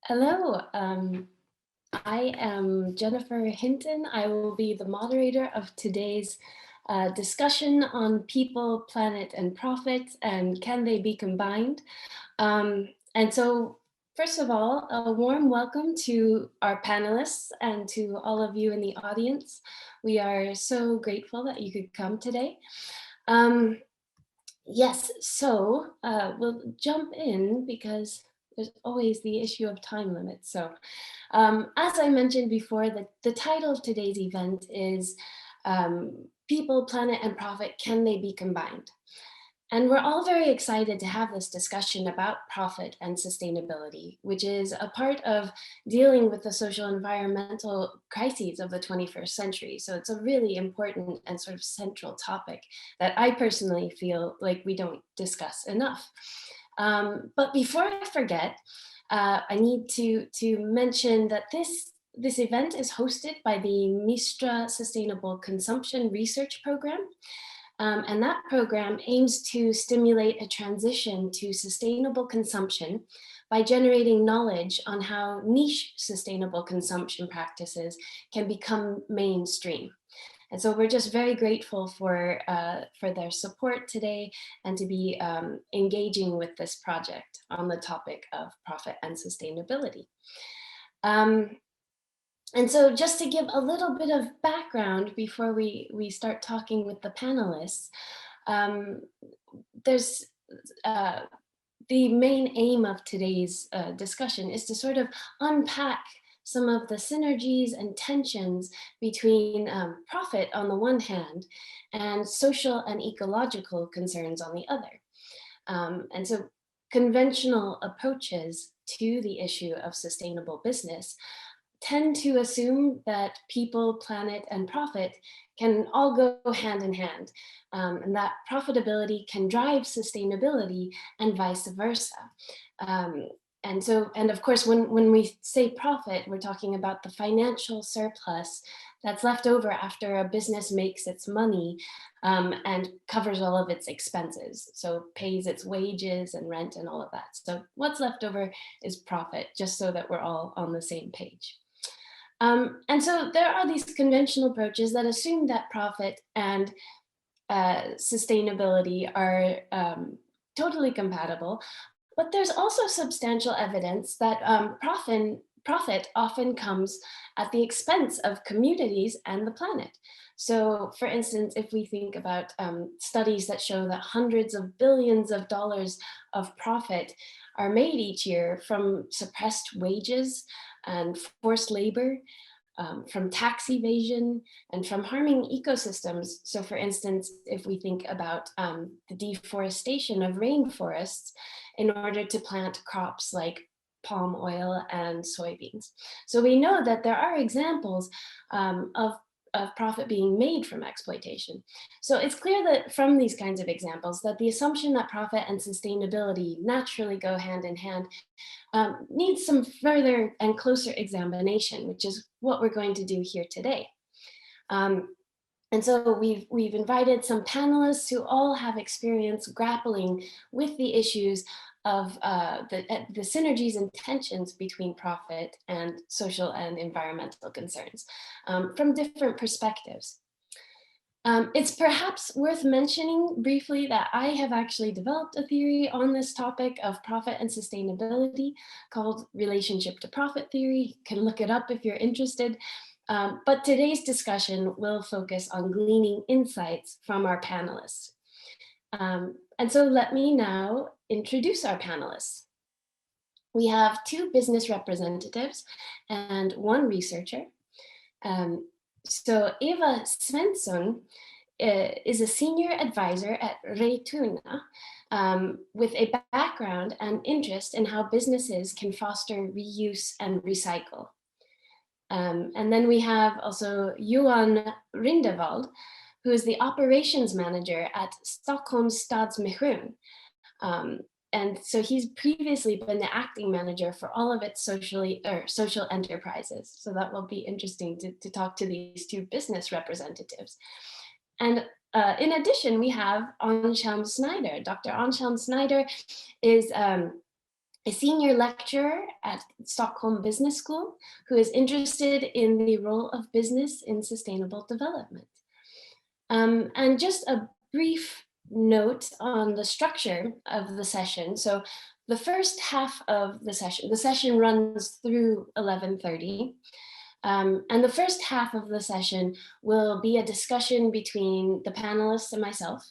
Hello, I am Jennifer Hinton. I will be the moderator of today's discussion on people, planet, and profit, and can they be combined? And so, first of all, a warm welcome to our panelists and to all of you in the audience. We are so grateful that you could come today. Yes, so we'll jump in because there's always the issue of time limits. So as I mentioned before, the title of today's event is People, Planet, and Profit, Can They Be Combined? And we're all very excited to have this discussion about profit and sustainability, which is a part of dealing with the social environmental crises of the 21st century. So it's a really important and sort of central topic that I personally feel like we don't discuss enough. But before I forget, I need to mention that this event is hosted by the Mistra Sustainable Consumption Research Program. And that program aims to stimulate a transition to sustainable consumption by generating knowledge on how niche sustainable consumption practices can become mainstream. And so we're just very grateful for their support today and to be engaging with this project on the topic of profit and sustainability. And so just to give a little bit of background before we start talking with the panelists, there's the main aim of today's discussion is to sort of unpack some of the synergies and tensions between profit on the one hand and social and ecological concerns on the other. And so conventional approaches to the issue of sustainable business tend to assume that people, planet, and profit can all go hand in hand, and that profitability can drive sustainability and vice versa. And of course, when we say profit, we're talking about the financial surplus that's left over after a business makes its money and covers all of its expenses. So pays its wages and rent and all of that. So what's left over is profit, just so that we're all on the same page. And so there are these conventional approaches that assume that profit and sustainability are totally compatible, but there's also substantial evidence that profit often comes at the expense of communities and the planet. So for instance, if we think about studies that show that hundreds of billions of dollars of profit are made each year from suppressed wages and forced labor, from tax evasion, and from harming ecosystems. So for instance, if we think about the deforestation of rainforests in order to plant crops like palm oil and soybeans. So we know that there are examples of profit being made from exploitation. So it's clear that from these kinds of examples that the assumption that profit and sustainability naturally go hand in hand needs some further and closer examination, which is what we're going to do here today. And so we've invited some panelists who all have experience grappling with the issues of the synergies and tensions between profit and social and environmental concerns from different perspectives. It's perhaps worth mentioning briefly that I have actually developed a theory on this topic of profit and sustainability called relationship to profit theory. You can look it up if you're interested. But today's discussion will focus on gleaning insights from our panelists. And so let me now introduce our panelists. We have two business representatives and one researcher. So Eva Svensson is a senior advisor at Reituna with a background and interest in how businesses can foster reuse and recycle. And then we have also Johan Rindevald, who is the operations manager at Stockholm Stadsmission. And so he's previously been the acting manager for all of its social enterprises. So that will be interesting to talk to these two business representatives. And in addition, we have Anselm Schneider. Dr. Anselm Schneider is a senior lecturer at Stockholm Business School who is interested in the role of business in sustainable development. And just a brief note on the structure of the session. So the first half of the session runs through 11:30. And the first half of the session will be a discussion between the panelists and myself.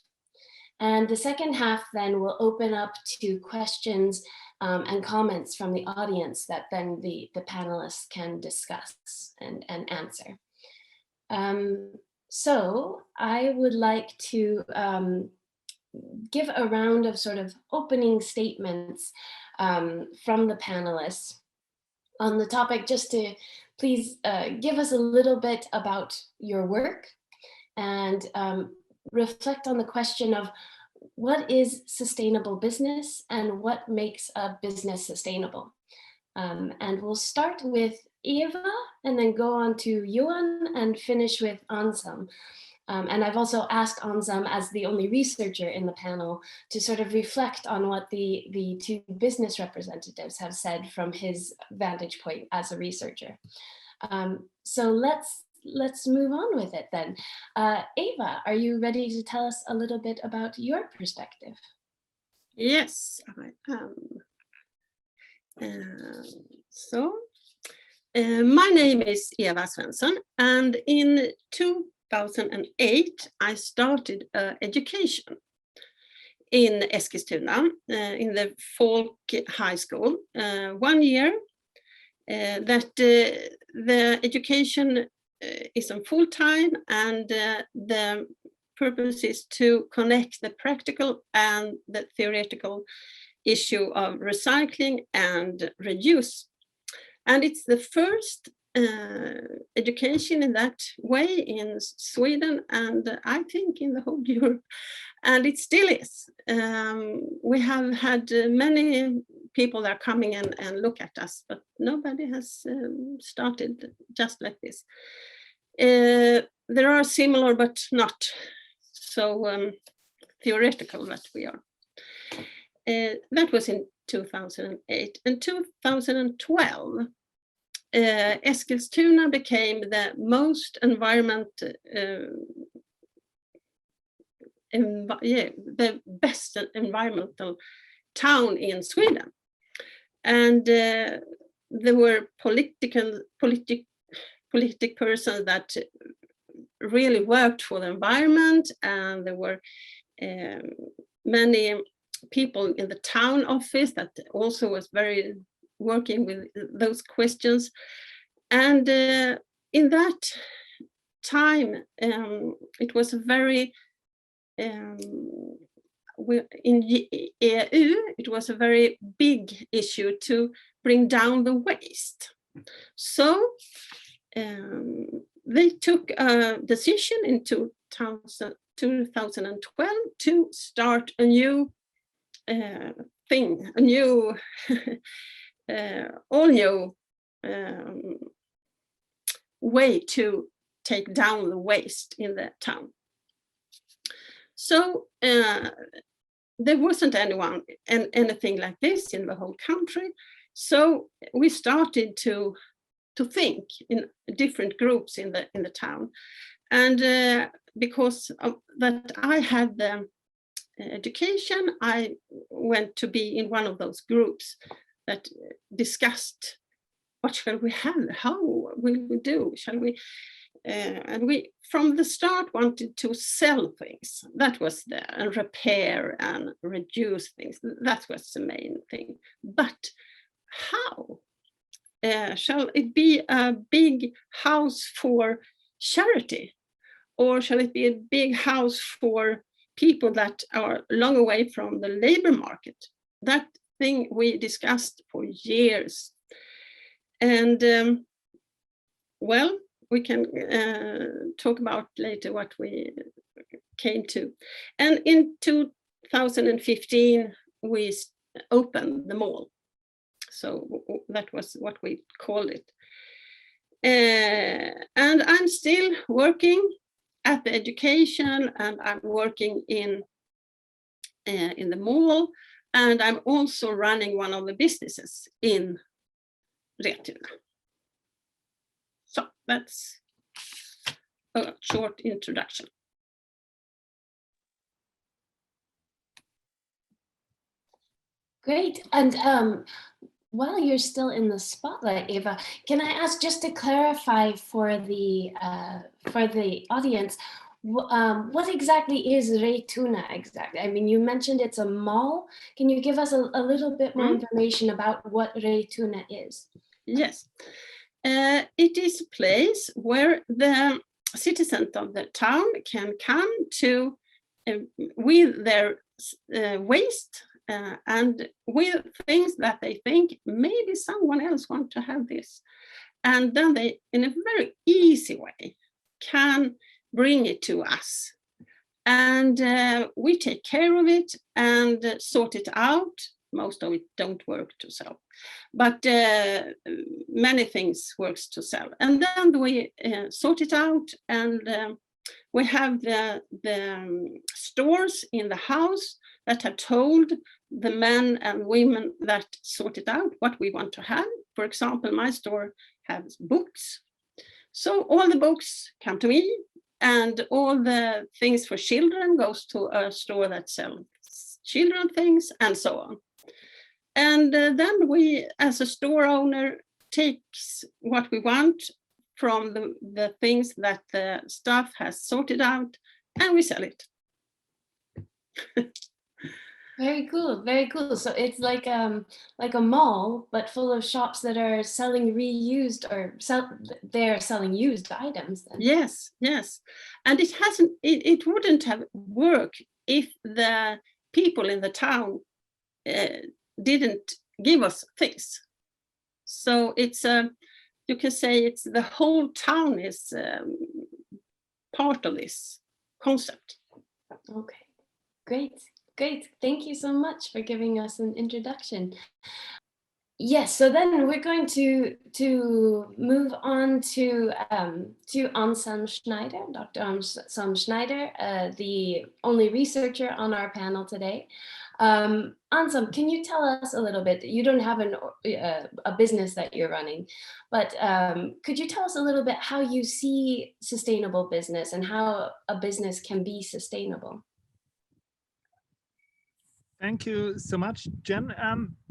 And the second half then will open up to questions and comments from the audience that then the panelists can discuss and answer. So I would like to give a round of sort of opening statements from the panelists on the topic, just to please give us a little bit about your work and reflect on the question of what is sustainable business and what makes a business sustainable. And we'll start with Eva and then go on to Johan and finish with Anselm. And I've also asked Anselm, as the only researcher in the panel, to sort of reflect on what the two business representatives have said from his vantage point as a researcher. So let's move on with it then. Eva, are you ready to tell us a little bit about your perspective? Yes, I am. My name is Eva Svensson, and in 2008 I started education in Eskilstuna, in the Folk High School, 1 year. That the education is on full time, and the purpose is to connect the practical and the theoretical issue of recycling and reuse. And it's the first education in that way in Sweden, and I think in the whole Europe, and it still is. We have had many people that are coming and look at us, but nobody has started just like this. There are similar, but not so theoretical that we are. That was in 2008. In 2012, Eskilstuna became the most the best environmental town in Sweden. And there were political persons that really worked for the environment, and there were many people in the town office that also was very working with those questions. And in that time, it was a very in EU, it was a very big issue to bring down the waste. So they took a decision in 2012 to start a new thing, a new, all new way to take down the waste in the town. So there wasn't anything like this in the whole country. So we started to think in different groups in the town, and because of that I had the education, I went to be in one of those groups that discussed what shall we have, how will we do, shall we. And we, from the start, wanted to sell things. That was and repair and reduce things. That was the main thing. But how? Shall it be a big house for charity? Or shall it be a big house for people that are long away from the labor market? That thing we discussed for years. And well, we can talk about later what we came to. And in 2015, we opened the mall. So that was what we called it. And I'm still working at the education, and I'm working in the mall. And I'm also running one of the businesses in Retuna. So that's a short introduction. Great. And while you're still in the spotlight, Eva, can I ask, just to clarify for the audience, what exactly is Retuna exactly? I mean, you mentioned it's a mall. Can you give us a little bit more information about what Retuna is? Yes. It is a place where the citizens of the town can come to with their waste and with things that they think maybe someone else wants to have this. And then they, in a very easy way, can bring it to us. And we take care of it and sort it out. Most of it don't work to sell, but many things works to sell. And then we sort it out, and we have the stores in the house that have told the men and women that sort it out what we want to have. For example, my store has books. So all the books come to me, and all the things for children goes to a store that sells children things, and so on. And then we, as a store owner, takes what we want from the things that the staff has sorted out, and we sell it. Very cool, very cool. So it's like a mall, but full of shops that are selling reused, or they're selling used items then. Yes, yes. And it wouldn't have worked if the people in the town didn't give us things. So it's you can say it's the whole town is part of this concept. Okay, great. Great, thank you so much for giving us an introduction. Yes, so then we're going to move on to Anselm Schneider, Dr. Anselm Schneider, the only researcher on our panel today. Anselm, can you tell us a little bit? You don't have a business that you're running, but could you tell us a little bit how you see sustainable business and how a business can be sustainable? Thank you so much, Jen.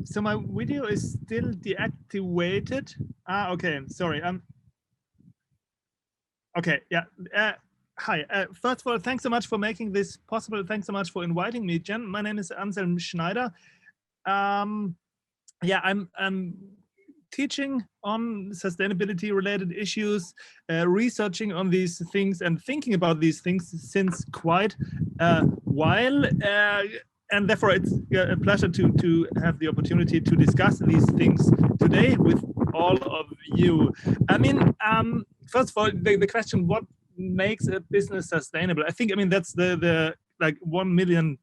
So my video is still deactivated. Okay, sorry. Okay, yeah. Hi. First of all, thanks so much for making this possible. Thanks so much for inviting me, Jen. My name is Anselm Schneider. Yeah, I'm teaching on sustainability-related issues, researching on these things, and thinking about these things since quite a while. And therefore, it's a pleasure to have the opportunity to discuss these things today with all of you. I mean, first of all, the question, what makes a business sustainable? I think, I mean, that's the like $1 million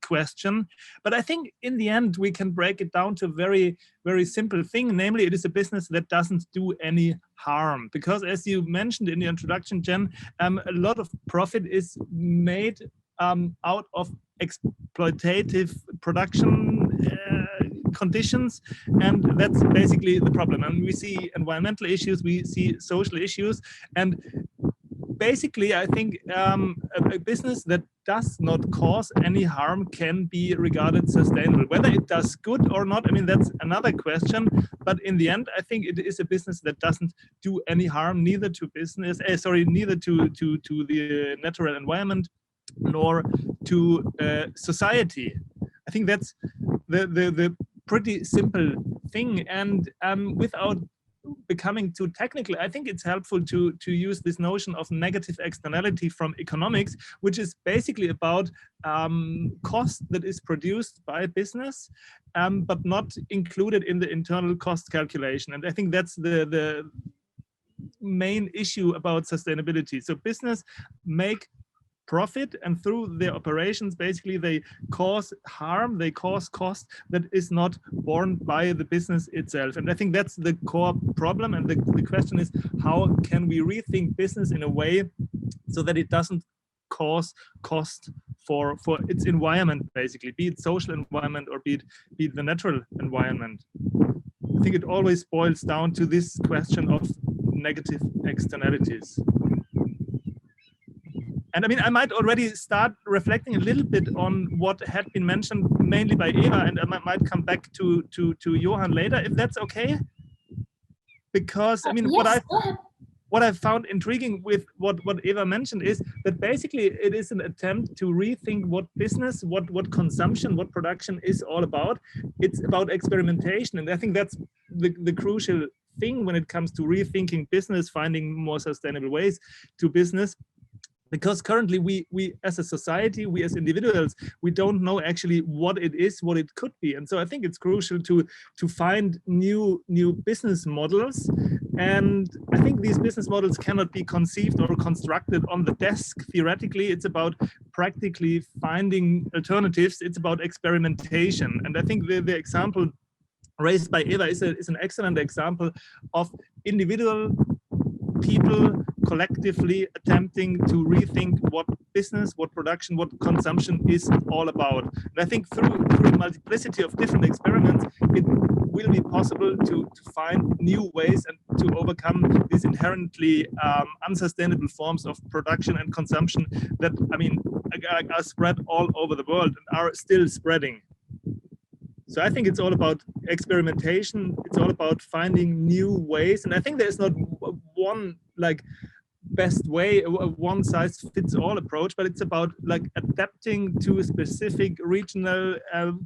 question. But I think in the end, we can break it down to a very, very simple thing. Namely, it is a business that doesn't do any harm. Because as you mentioned in the introduction, Jen, a lot of profit is made out of exploitative production conditions, and that's basically the problem. And we see environmental issues, we see social issues, and basically I think a business that does not cause any harm can be regarded sustainable. Whether it does good or not, I mean, that's another question, but in the end I think it is a business that doesn't do any harm, neither to business, neither to the natural environment nor to society. I think that's the pretty simple thing. And without becoming too technical, I think it's helpful to use this notion of negative externality from economics, which is basically about cost that is produced by business, but not included in the internal cost calculation. And I think that's the main issue about sustainability. So business make profit, and through their operations, basically they cause harm, they cause cost that is not borne by the business itself. And I think that's the core problem. And the question is, how can we rethink business in a way so that it doesn't cause cost for its environment, basically, be it social environment or be it the natural environment. I think it always boils down to this question of negative externalities. And I mean, I might already start reflecting a little bit on what had been mentioned mainly by Eva, and I might come back to Johan later, if that's okay. Because I mean, yes, what I found intriguing with what Eva mentioned is that basically it is an attempt to rethink what business, what consumption, what production is all about. It's about experimentation, and I think that's the crucial thing when it comes to rethinking business, finding more sustainable ways to business. Because currently we as a society, we as individuals, we don't know actually what it is, what it could be. And so I think it's crucial to find new business models. And I think these business models cannot be conceived or constructed on the desk theoretically. It's about practically finding alternatives. It's about experimentation. And I think the example raised by Eva is an excellent example of individual people collectively attempting to rethink what business, what production, what consumption is all about. And I think through a multiplicity of different experiments, it will be possible to find new ways and to overcome these inherently unsustainable forms of production and consumption that, I mean, are spread all over the world and are still spreading. So I think it's all about experimentation. It's all about finding new ways. And I think there's not one like best way, a one size fits all approach, but it's about like adapting to specific regional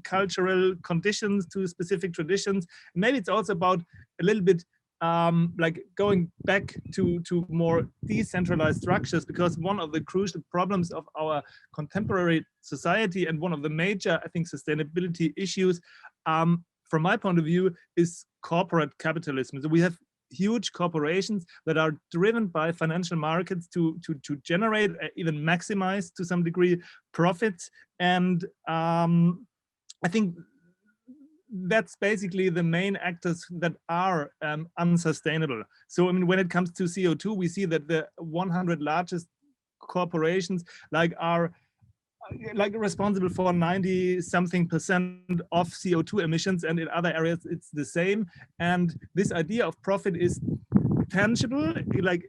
cultural conditions, to specific traditions. Maybe it's also about a little bit like going back to more decentralized structures, because one of the crucial problems of our contemporary society and one of the major, I think, sustainability issues from my point of view is corporate capitalism. So we have huge corporations that are driven by financial markets to generate, even maximize to some degree, profits. And I think that's basically the main actors that are unsustainable. So I mean, when it comes to CO2, we see that the 100 largest corporations are responsible for 90-something% of CO2 emissions, and in other areas it's the same. And this idea of profit is tangible, like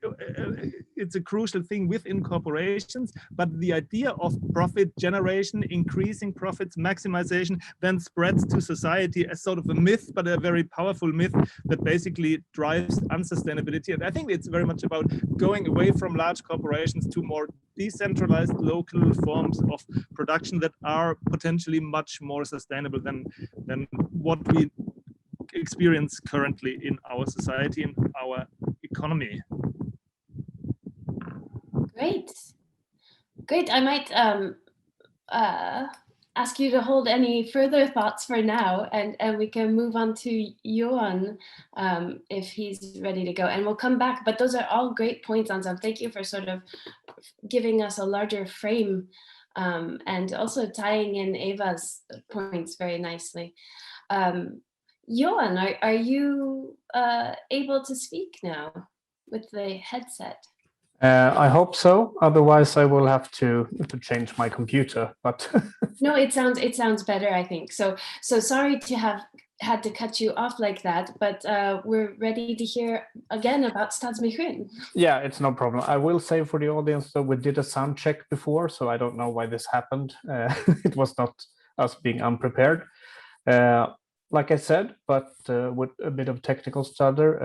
it's a crucial thing within corporations, but the idea of profit generation, increasing profits, maximization, then spreads to society as sort of a myth, but a very powerful myth that basically drives unsustainability. And I think it's very much about going away from large corporations to more decentralized local forms of production that are potentially much more sustainable than what we experience currently in our society and our economy. Great. I might ask you to hold any further thoughts for now, and we can move on to Johan if he's ready to go, and we'll come back. But those are all great points, Anselm. Thank you for sort of giving us a larger frame and also tying in Eva's points very nicely. Johan, are you able to speak now with the headset? I hope so. Otherwise, I will have to change my computer. But no, it sounds better, I think. So sorry to have had to cut you off like that, but we're ready to hear again about Stadsmission. Yeah, it's no problem. I will say for the audience that we did a sound check before, so I don't know why this happened. It was not us being unprepared. Like I said, but with a bit of technical study,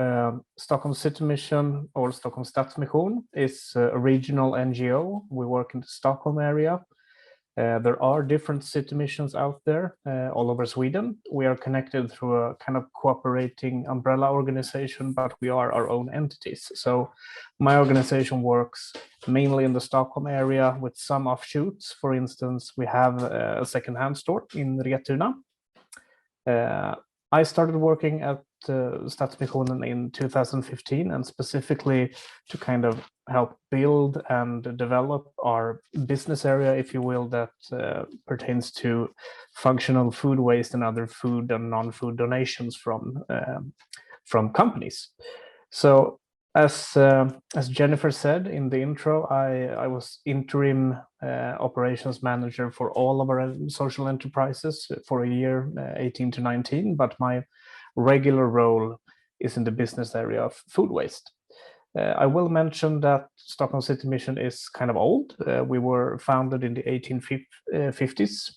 Stockholm City Mission, or Stockholm Stadsmission, is a regional NGO. We work in the Stockholm area. There are different city missions out there all over Sweden. We are connected through a kind of cooperating umbrella organization, but we are our own entities. So my organization works mainly in the Stockholm area with some offshoots. For instance, we have a secondhand store in Retuna. I started working at Stadsmissionen in 2015, and specifically to kind of help build and develop our business area, if you will, that pertains to functional food waste and other food and non-food donations from companies. So As Jennifer said in the intro, I was interim operations manager for all of our social enterprises for a year 18 to 19, but my regular role is in the business area of food waste. I will mention that Stockholm City Mission is kind of old. We were founded in the 1850s,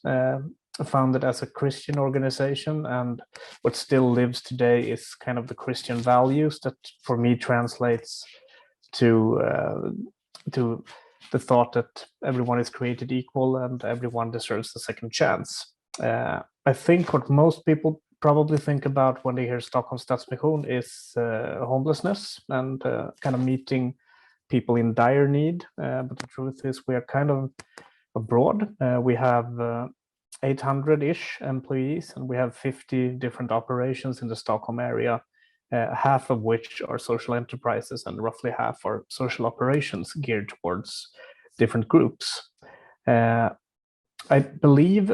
founded as a Christian organization, and what still lives today is kind of the Christian values that for me translates to the thought that everyone is created equal and everyone deserves a second chance. I think what most people probably think about when they hear Stockholm Stadsmission is homelessness and kind of meeting people in dire need. But the truth is we are kind of abroad. We have 800-ish employees, and we have 50 different operations in the Stockholm area, half of which are social enterprises and roughly half are social operations geared towards different groups. I believe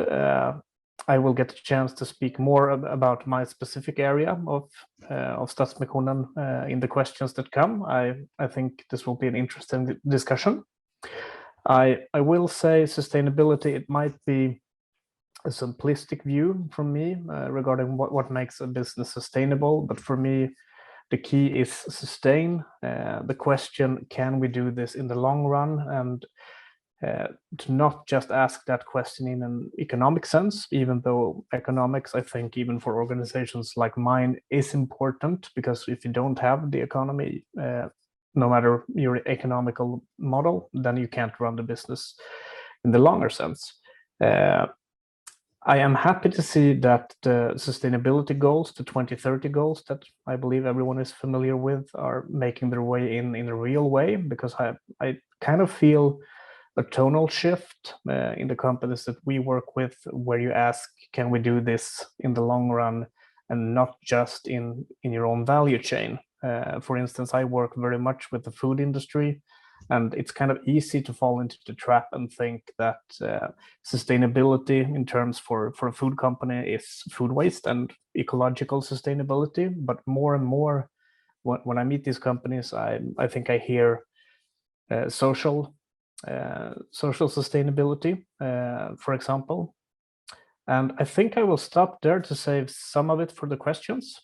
I will get a chance to speak more about my specific area of Stadsmissionen in the questions that come. I think this will be an interesting discussion. I will say sustainability, it might be a simplistic view from me regarding what makes a business sustainable, but for me, the key is sustain. The question, can we do this in the long run? And to not just ask that question in an economic sense, even though economics, I think, even for organizations like mine, is important, because if you don't have the economy, no matter your economical model, then you can't run the business in the longer sense. I am happy to see that the sustainability goals, the 2030 goals that I believe everyone is familiar with, are making their way in a real way, because I kind of feel a tonal shift in the companies that we work with, where you ask, can we do this in the long run and not just in your own value chain? For instance, I work very much with the food industry, and it's kind of easy to fall into the trap and think that sustainability in terms for a food company is food waste and ecological sustainability. But more and more, when I meet these companies, I think I hear social sustainability, for example. And I think I will stop there to save some of it for the questions.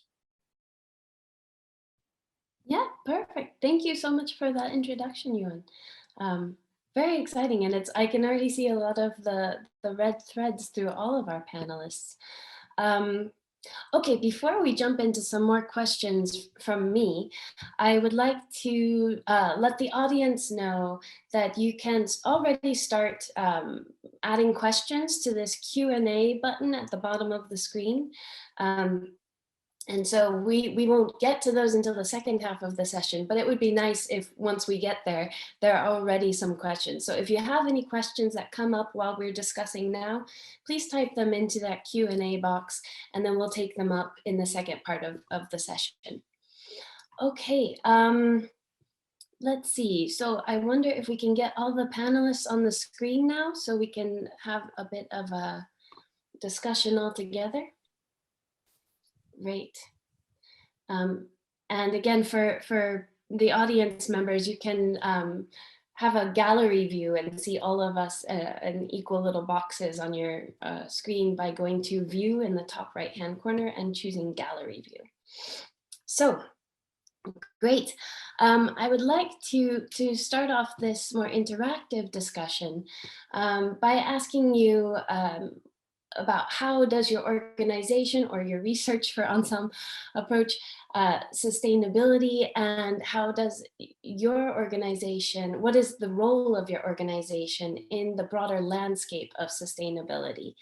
Yeah, perfect. Thank you so much for that introduction, Johan. Very exciting, and I can already see a lot of the red threads through all of our panelists. Okay, before we jump into some more questions from me, I would like to let the audience know that you can already start adding questions to this Q&A button at the bottom of the screen. And so we won't get to those until the second half of the session, but it would be nice if once we get there, there are already some questions. So if you have any questions that come up while we're discussing now, please type them into that Q&A box, and then we'll take them up in the second part of the session. Okay, let's see. So I wonder if we can get all the panelists on the screen now so we can have a bit of a discussion all together. Great. And again, for the audience members, you can have a gallery view and see all of us in equal little boxes on your screen by going to view in the top right-hand corner and choosing gallery view. So, great. I would like to start off this more interactive discussion by asking you about how does your organization or your research for Anselm approach sustainability, and how does your organization, what is the role of your organization in the broader landscape of sustainability?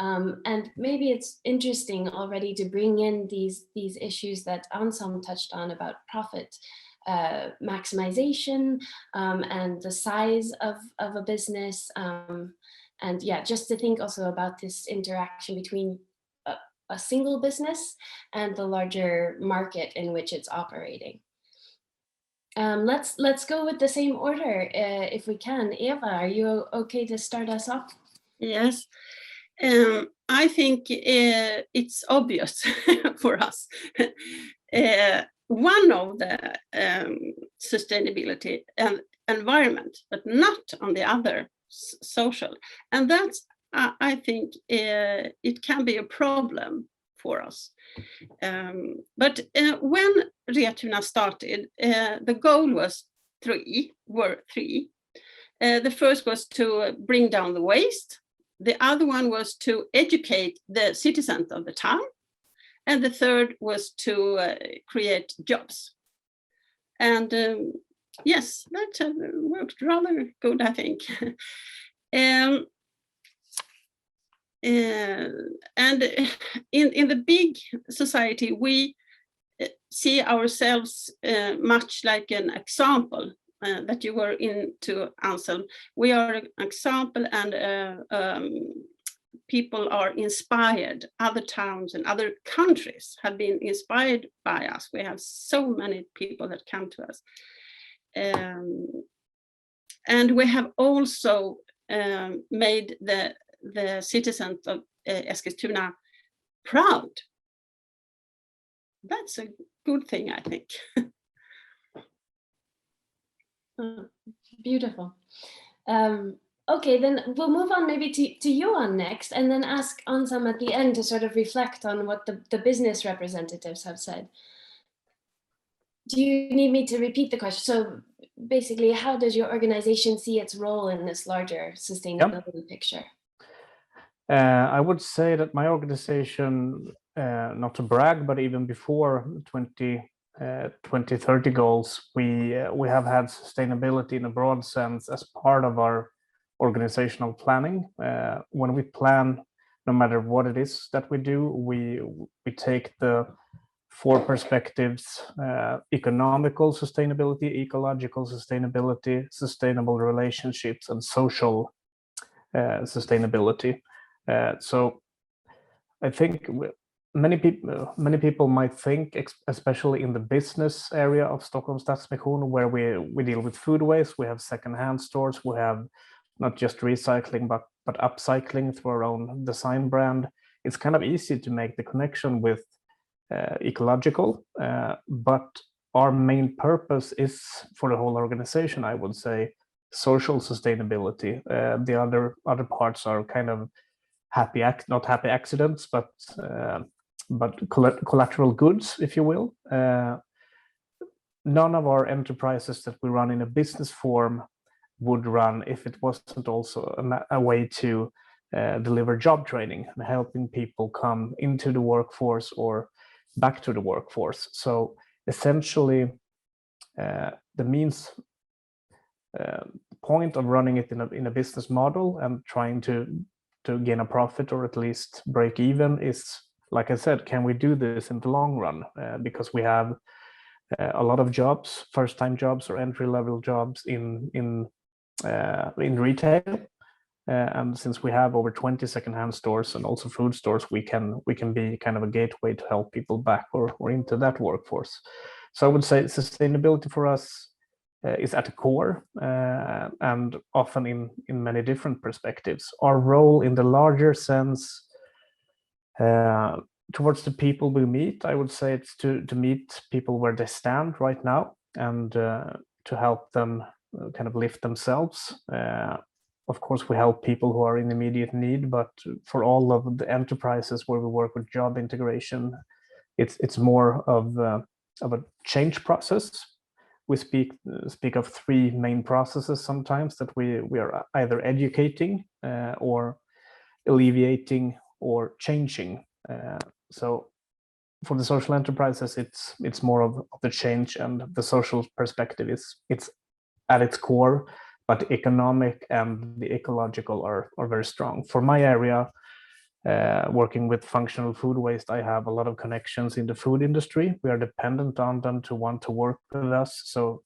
And maybe it's interesting already to bring in these issues that Anselm touched on about profit maximization and the size of a business. And yeah, just to think also about this interaction between a single business and the larger market in which it's operating. Let's go with the same order if we can. Eva, are you okay to start us off? Yes. I think it's obvious for us. one of the sustainability and environment, but not on the other, social. And that's, I think, it can be a problem for us. But when Retuna started, the goal was three. The first was to bring down the waste. The other one was to educate the citizens of the town. And the third was to create jobs. And yes, that worked rather good, I think. And in the big society, we see ourselves much like an example that you were into, Anselm. We are an example, and people are inspired. Other towns and other countries have been inspired by us. We have so many people that come to us. And we have also made the citizens of Eskilstuna proud. That's a good thing, I think. Beautiful. Okay, then we'll move on maybe to Johan next, and then ask Anselm at the end to sort of reflect on what the business representatives have said. Do you need me to repeat the question? So basically, how does your organization see its role in this larger sustainability picture? I would say that my organization, not to brag, but even before 2030 goals, we have had sustainability in a broad sense as part of our organizational planning. When we plan, no matter what it is that we do, we take the 4 perspectives: economical sustainability, ecological sustainability, sustainable relationships, and social sustainability. So I think many people might think, especially in the business area of Stockholm Stadsmission, where we deal with food waste, we have secondhand stores, we have not just recycling but upcycling through our own design brand. It's kind of easy to make the connection with ecological, but our main purpose is, for the whole organization, I would say, social sustainability. The other parts are kind of not happy accidents, but collateral goods, if you will. None of our enterprises that we run in a business form would run if it wasn't also a way to deliver job training and helping people come into the workforce or back to the workforce. So essentially, the means point of running it in a business model and trying to gain a profit or at least break even is, like I said, can we do this in the long run? Because we have a lot of jobs, first-time jobs or entry-level jobs in retail, and since we have over 20 secondhand stores and also food stores, we can be kind of a gateway to help people back or into that workforce. So I would say sustainability for us is at the core, and often in many different perspectives. Our role in the larger sense towards the people we meet, I would say it's to meet people where they stand right now and to help them kind of lift themselves. Of course, we help people who are in immediate need, but for all of the enterprises where we work with job integration, it's more of a change process. We speak of 3 main processes sometimes that we are either educating or alleviating or changing. So for the social enterprises, it's more of the change, and the social perspective it's at its core, but the economic and the ecological are very strong. For my area, working with functional food waste, I have a lot of connections in the food industry. We are dependent on them to want to work with us. So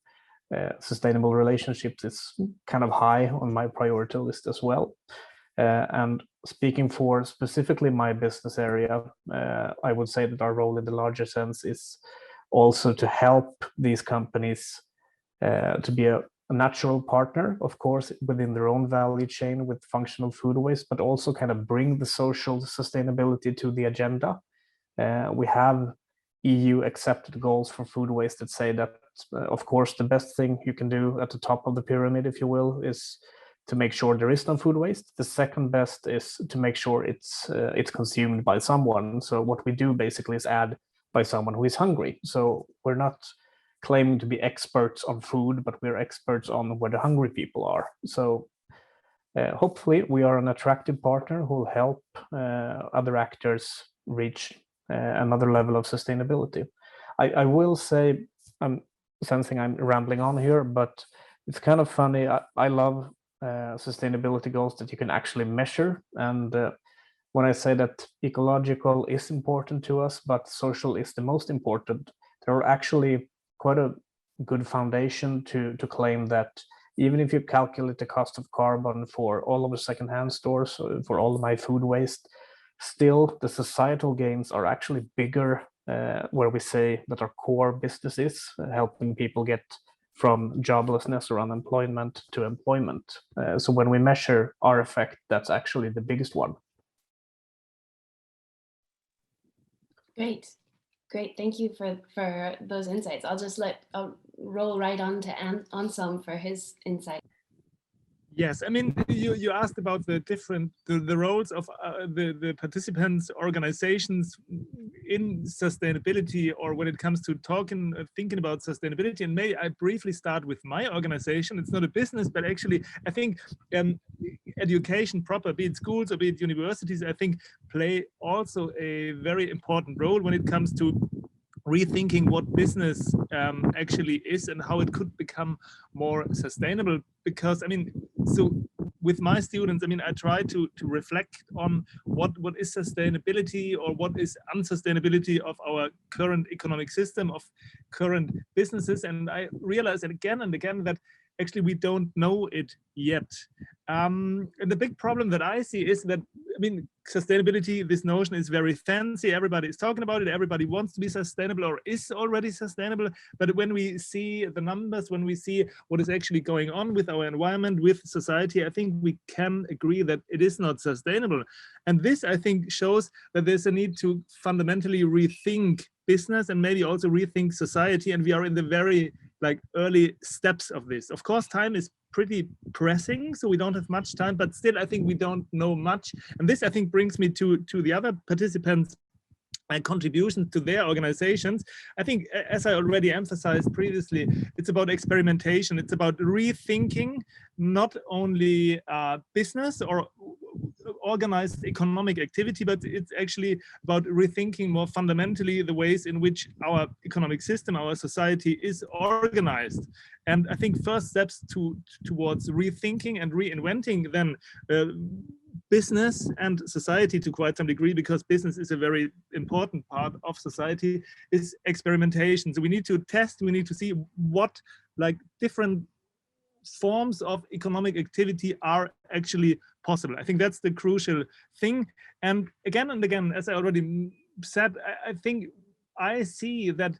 sustainable relationships is kind of high on my priority list as well. And speaking for specifically my business area, I would say that our role in the larger sense is also to help these companies to be a natural partner, of course, within their own value chain with functional food waste, but also kind of bring the social sustainability to the agenda. We have EU accepted goals for food waste that say that, of course, the best thing you can do at the top of the pyramid, if you will, is to make sure there is no food waste. The second best is to make sure it's consumed by someone. So what we do basically is add by someone who is hungry. So we're not claiming to be experts on food, but we're experts on where the hungry people are. So hopefully we are an attractive partner who will help other actors reach another level of sustainability. I will say, I'm sensing I'm rambling on here, but it's kind of funny. I love sustainability goals that you can actually measure. And when I say that ecological is important to us, but social is the most important, there are actually quite a good foundation to claim that even if you calculate the cost of carbon for all of the secondhand stores, for all of my food waste, still the societal gains are actually bigger where we say that our core business is helping people get from joblessness or unemployment to employment. So when we measure our effect, that's actually the biggest one. Great. Thank you for those insights. I'll roll right on to Anselm for his insight. Yes, I mean, you asked about the roles of the participants, organizations in sustainability, or when it comes to thinking about sustainability. And may I briefly start with my organization? It's not a business, but actually, I think education proper, be it schools or be it universities, I think play also a very important role when it comes to rethinking what business actually is and how it could become more sustainable. Because I mean, so with my students, I mean, I try to reflect on what is sustainability or what is unsustainability of our current economic system, of current businesses, and I realize again and again that actually we don't know it yet. And the big problem that I see is that, I mean, sustainability, this notion is very fancy. Everybody is talking about it. Everybody wants to be sustainable or is already sustainable. But when we see the numbers, when we see what is actually going on with our environment, with society, I think we can agree that it is not sustainable. And this, I think, shows that there's a need to fundamentally rethink business and maybe also rethink society. And we are in the very early steps of this. Of course, time is pretty pressing, so we don't have much time, but still I think we don't know much. And this, I think, brings me to the other participants and contributions to their organizations. I think, as I already emphasized previously, it's about experimentation. It's about rethinking not only business or organized economic activity, but it's actually about rethinking more fundamentally the ways in which our economic system, our society is organized. And I think first steps towards rethinking and reinventing then business and society to quite some degree, because business is a very important part of society, is experimentation. So we need to test, we need to see what different forms of economic activity are actually possible. I think that's the crucial thing. And again, as I already said, I think I see that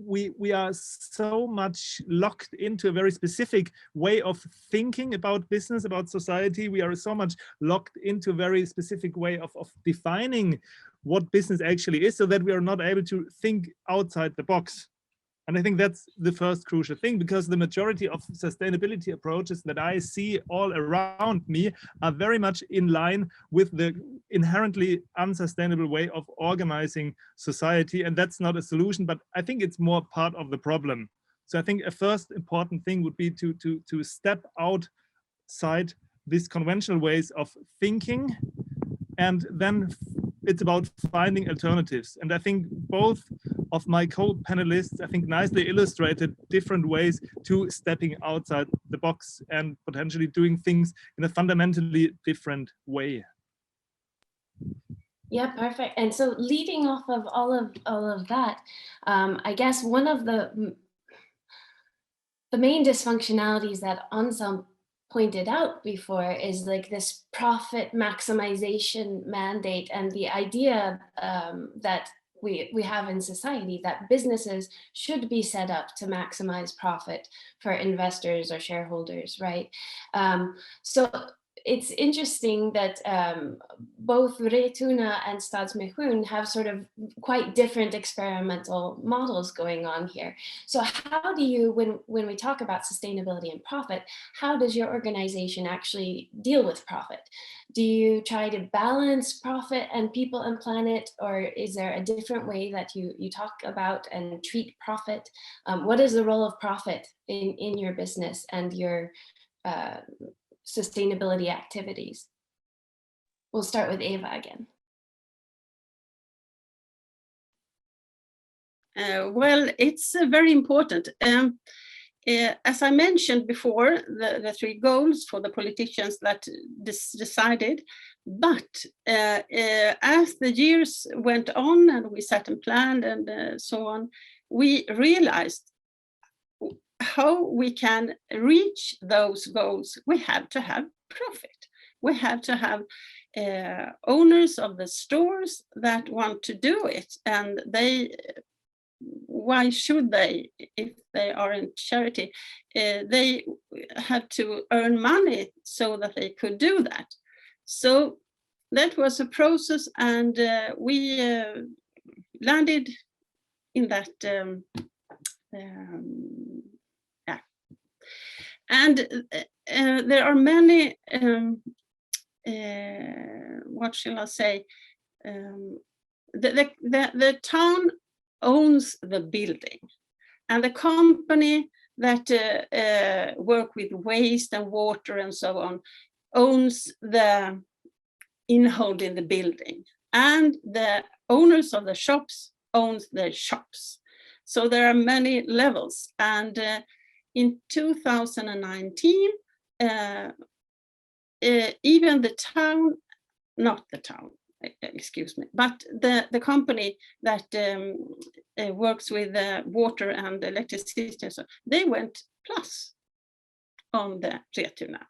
we are so much locked into a very specific way of thinking about business, about society. We are so much locked into a very specific way of defining what business actually is, so that we are not able to think outside the box. And I think that's the first crucial thing, because the majority of sustainability approaches that I see all around me are very much in line with the inherently unsustainable way of organizing society. And that's not a solution, but I think it's more part of the problem. So I think a first important thing would be to step outside these conventional ways of thinking, and then it's about finding alternatives. And I think both of my co-panelists, I think, nicely illustrated different ways to stepping outside the box and potentially doing things in a fundamentally different way. Yeah, perfect. And so leading off of all of that, I guess one of the main dysfunctionalities that Anselm pointed out before is this profit maximization mandate, and the idea that we have in society that businesses should be set up to maximize profit for investors or shareholders, right? So it's interesting that both Retuna and Stadsmission have sort of quite different experimental models going on here. So how do you, when we talk about sustainability and profit, how does your organization actually deal with profit? Do you try to balance profit and people and planet, or is there a different way that you talk about and treat profit? What is the role of profit in your business and your sustainability activities? We'll start with Eva again. Well, it's very important. As I mentioned before, the three goals for the politicians that decided, but as the years went on and we sat and planned and so on, we realized how we can reach those goals. We have to have profit. We have to have owners of the stores that want to do it, and why should they, if they are in charity? They have to earn money so that they could do that. So that was a process, and we landed in that. And there are many, what shall I say, the town owns the building, and the company that work with waste and water and so on owns the inhold in the building, and the owners of the shops owns the shops. So there are many levels, and in 2019, even the town, not the town, excuse me, but the company that works with water and electricity, so they went plus on the Retuna.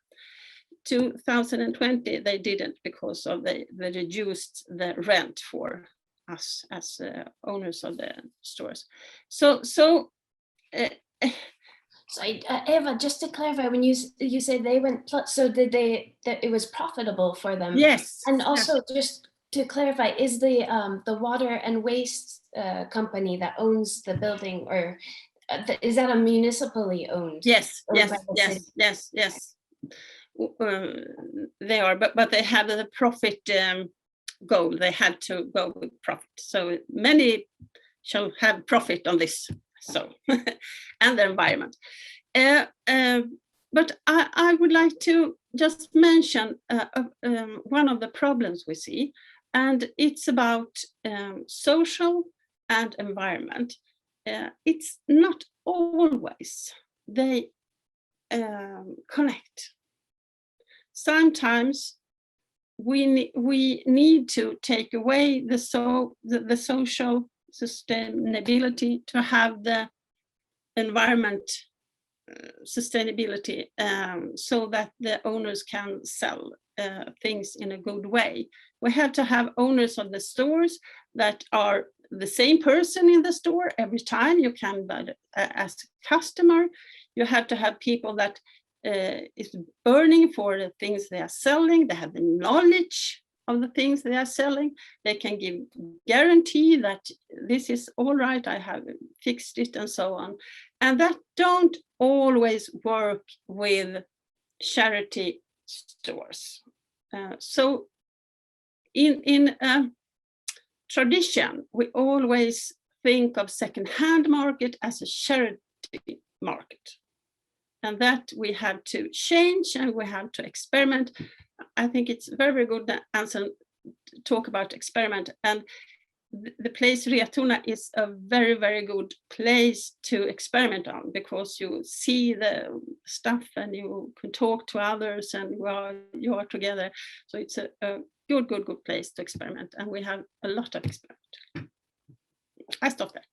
2020, they didn't, because of they reduced the rent for us as owners of the stores. So Eva, just to clarify, when you say they went plus, so did they, that it was profitable for them? Yes. And also, yes. just to clarify, is the water and waste company that owns the building, or is that a municipally owned? Yes, owned yes. They are, but they have the profit goal. They have to go with profit. So many shall have profit on this. So and the environment. But I would like to just mention one of the problems we see, and it's about social and environment. It's not always they connect. Sometimes we need to take away the social sustainability to have the environment sustainability, so that the owners can sell things in a good way. We have to have owners of the stores that are the same person in the store every time. You can, but as a customer, you have to have people that is burning for the things they are selling. They have the knowledge of the things they are selling. They can give guarantee that this is all right, I have fixed it, and so on. And that don't always work with charity stores. So in tradition, we always think of second-hand market as a charity market. And that we have to change, and we have to experiment. I think it's very, very good that Anselm talk about experiment, and the place Retuna is a very, very good place to experiment on, because you see the stuff and you can talk to others, and you are together. So it's a good place to experiment, and we have a lot of experiment. I stop there.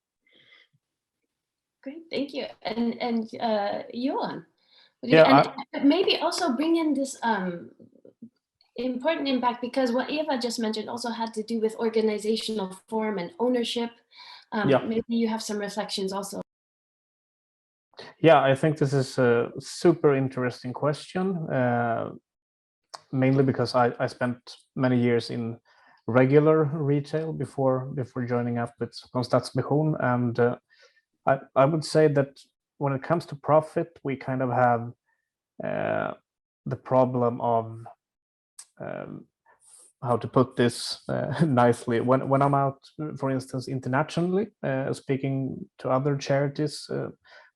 Great, thank you. And Johan, yeah, and maybe also bring in this important impact, because what Eva just mentioned also had to do with organizational form and ownership. Yeah. Maybe you have some reflections also. Yeah, I think this is a super interesting question. mainly because I spent many years in regular retail before joining up with Konstatsmission, and I would say that when it comes to profit, we kind of have the problem of how to put this nicely. When I'm out, for instance, internationally, speaking to other charities,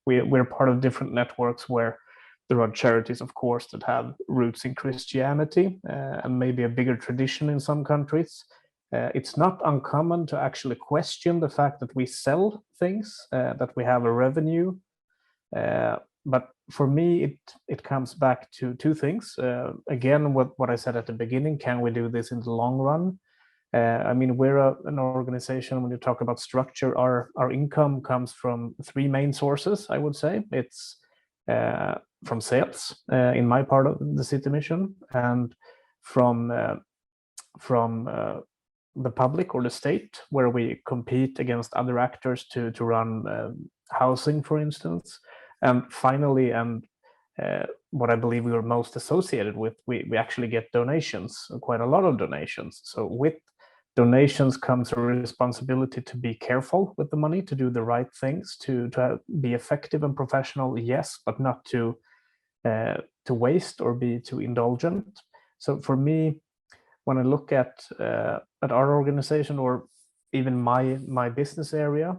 we're part of different networks where there are charities, of course, that have roots in Christianity and maybe a bigger tradition in some countries. It's not uncommon to actually question the fact that we sell things, that we have a revenue. But for me, it comes back to two things. Again, what I said at the beginning, can we do this in the long run? I mean, we're an organization, when you talk about structure, our income comes from three main sources, I would say. It's from sales in my part of the city mission, and from the public or the state, where we compete against other actors to run housing, for instance. And finally, and what I believe we are most associated with, we actually get donations, quite a lot of donations. So with donations comes a responsibility to be careful with the money, to do the right things, to be effective and professional, yes, but not to waste or be too indulgent. So for me, when I look at our organization, or even my business area,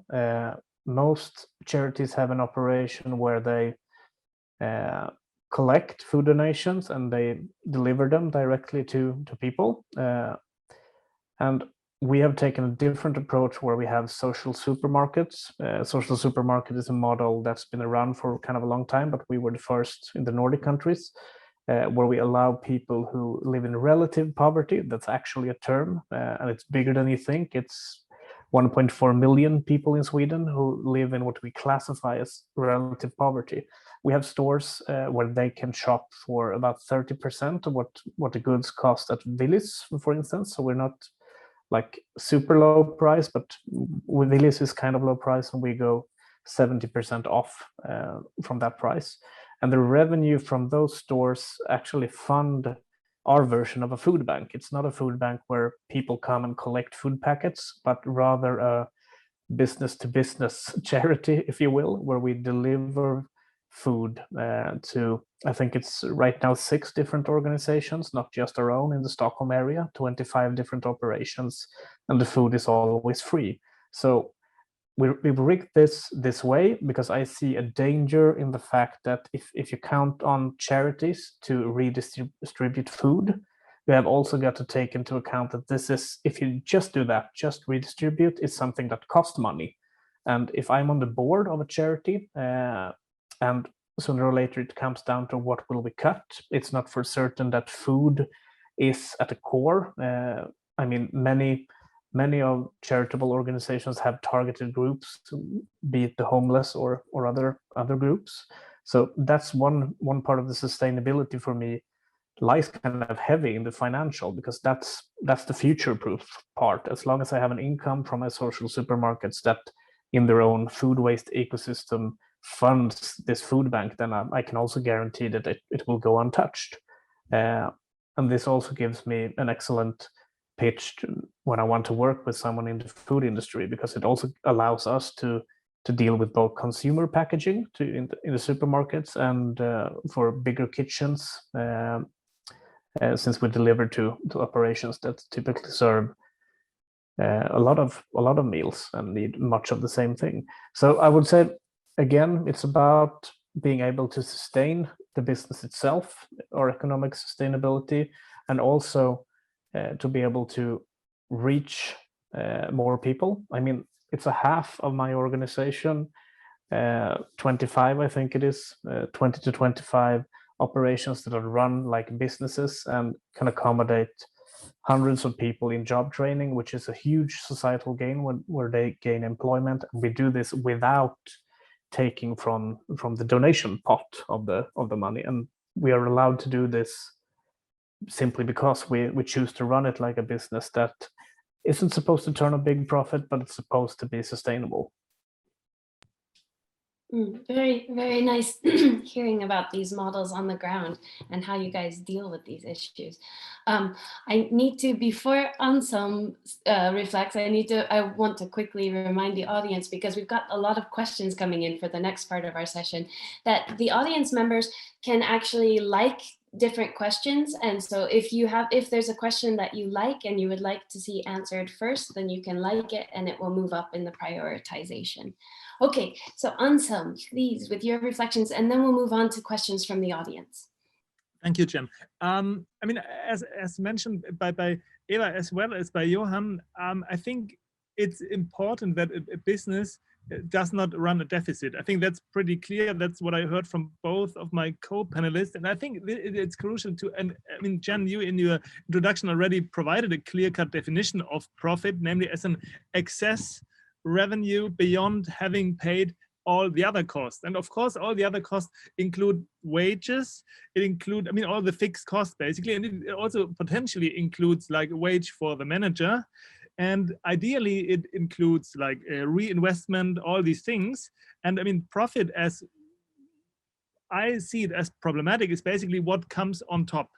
most charities have an operation where they collect food donations and they deliver them directly to people. And we have taken a different approach where we have social supermarkets. Social supermarket is a model that's been around for kind of a long time, but we were the first in the Nordic countries, where we allow people who live in relative poverty. That's actually a term, and it's bigger than you think. It's 1.4 million people in Sweden who live in what we classify as relative poverty. We have stores where they can shop for about 30% of what the goods cost at Willys, for instance. So we're not like super low price, but Willys is kind of low price, and we go 70% off from that price. And the revenue from those stores actually fund our version of a food bank. It's not a food bank where people come and collect food packets, but rather a business to business charity, if you will, where we deliver food to, I think it's right now 6 different organizations, not just our own, in the Stockholm area, 25 different operations, and the food is always free. So we've rigged this way because I see a danger in the fact that if you count on charities to redistribute food, you have also got to take into account that this is, if you just do that, just redistribute, is something that costs money. And if I'm on the board of a charity, and sooner or later it comes down to what will we cut, it's not for certain that food is at the core. I mean, many of charitable organizations have targeted groups, be it the homeless or other groups. So that's one part of the sustainability for me lies kind of heavy in the financial, because that's the future-proof part. As long as I have an income from my social supermarkets that in their own food waste ecosystem funds this food bank, then I can also guarantee that it will go untouched. And this also gives me an excellent pitch when I want to work with someone in the food industry, because it also allows us to deal with both consumer packaging in the supermarkets and for bigger kitchens, since we deliver to operations that typically serve a lot of meals and need much of the same thing. So I would say, again, it's about being able to sustain the business itself, or economic sustainability, and also to be able to reach more people. I mean, it's a half of my organization, 25, I think it is, 20 to 25 operations that are run like businesses and can accommodate hundreds of people in job training, which is a huge societal gain where they gain employment. And we do this without taking from the donation pot of the money, and we are allowed to do this simply because we choose to run it like a business that isn't supposed to turn a big profit, but it's supposed to be sustainable. Very, very nice hearing about these models on the ground and how you guys deal with these issues. I need to, before Anselm reflects, I want to quickly remind the audience, because we've got a lot of questions coming in for the next part of our session, that the audience members can actually like different questions. And so if there's a question that you like and you would like to see answered first, then you can like it and it will move up in the prioritization. Okay, so Anselm, please, with your reflections, and then we'll move on to questions from the audience. Thank you, Jem. I mean, as mentioned by Eva as well as by Johan, I think it's important that a business does not run a deficit. I think that's pretty clear. That's what I heard from both of my co-panelists. And I think it's crucial to, and I mean, Jen, you in your introduction already provided a clear-cut definition of profit, namely as an excess revenue beyond having paid all the other costs. And of course, all the other costs include wages, it includes, I mean, all the fixed costs basically, and it also potentially includes like a wage for the manager. And ideally, it includes like a reinvestment, all these things. And I mean, profit, as I see it as problematic, is basically what comes on top.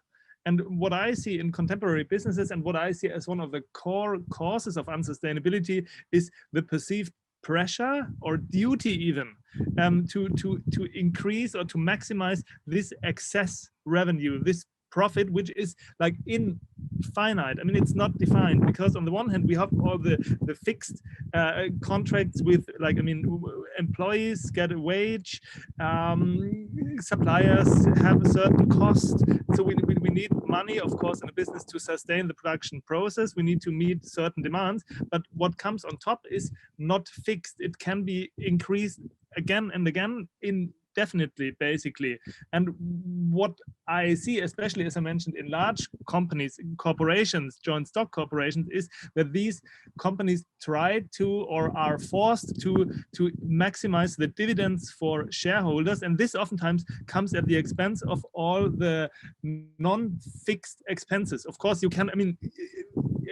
And what I see in contemporary businesses and what I see as one of the core causes of unsustainability is the perceived pressure or duty even to increase or to maximize this excess revenue, this profit, which is like infinite. I mean, it's not defined, because on the one hand, we have all the fixed contracts with, like, I mean, employees get a wage, suppliers have a certain cost. So we need money, of course, in a business to sustain the production process. We need to meet certain demands, but what comes on top is not fixed. It can be increased again and again indefinitely, basically. And what I see, especially as I mentioned, in large companies, corporations, joint stock corporations, is that these companies try to or are forced to maximize the dividends for shareholders, and this oftentimes comes at the expense of all the non-fixed expenses. Of course, you can, I mean,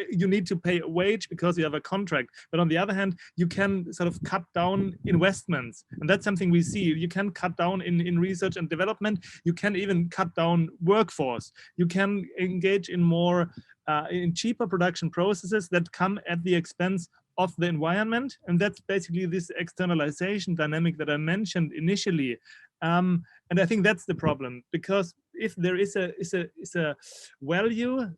you need to pay a wage because you have a contract, but on the other hand, you can sort of cut down investments, and that's something we see. You can cut down in research and development. You can even cut down workforce. You can engage in more in cheaper production processes that come at the expense of the environment, and that's basically this externalization dynamic that I mentioned initially. And I think that's the problem, because if there is a value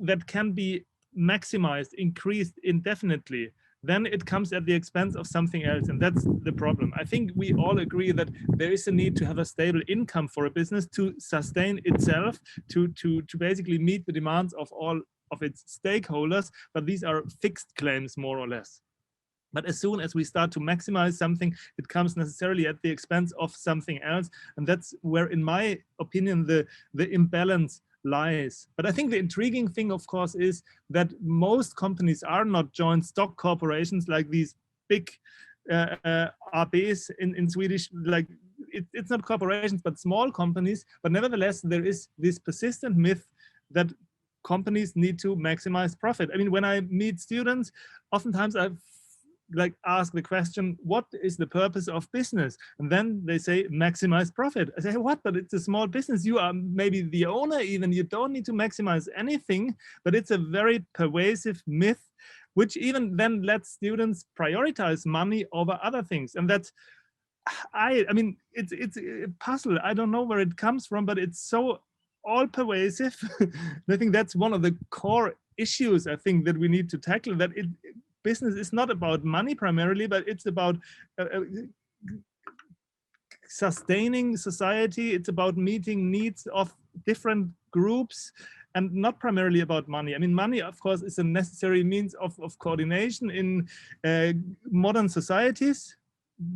that can be maximized, increased indefinitely, then it comes at the expense of something else, and that's the problem. I think we all agree that there is a need to have a stable income for a business to sustain itself, to basically meet the demands of all of its stakeholders, but these are fixed claims, more or less. But as soon as we start to maximize something, it comes necessarily at the expense of something else, and that's where, in my opinion, the imbalance lies. But I think the intriguing thing, of course, is that most companies are not joint stock corporations like these big RBs in Swedish. Like it's not corporations, but small companies. But nevertheless, there is this persistent myth that companies need to maximize profit. I mean, when I meet students, oftentimes I've ask the question, what is the purpose of business? And then they say, maximize profit. I say, what? But it's a small business. You are maybe the owner even. You don't need to maximize anything. But it's a very pervasive myth, which even then lets students prioritize money over other things. And that's, I mean, it's a puzzle. I don't know where it comes from, but it's so all pervasive. I think that's one of the core issues, I think, that we need to tackle, that business is not about money primarily, but it's about sustaining society. It's about meeting needs of different groups and not primarily about money. I mean, money, of course, is a necessary means of coordination in modern societies.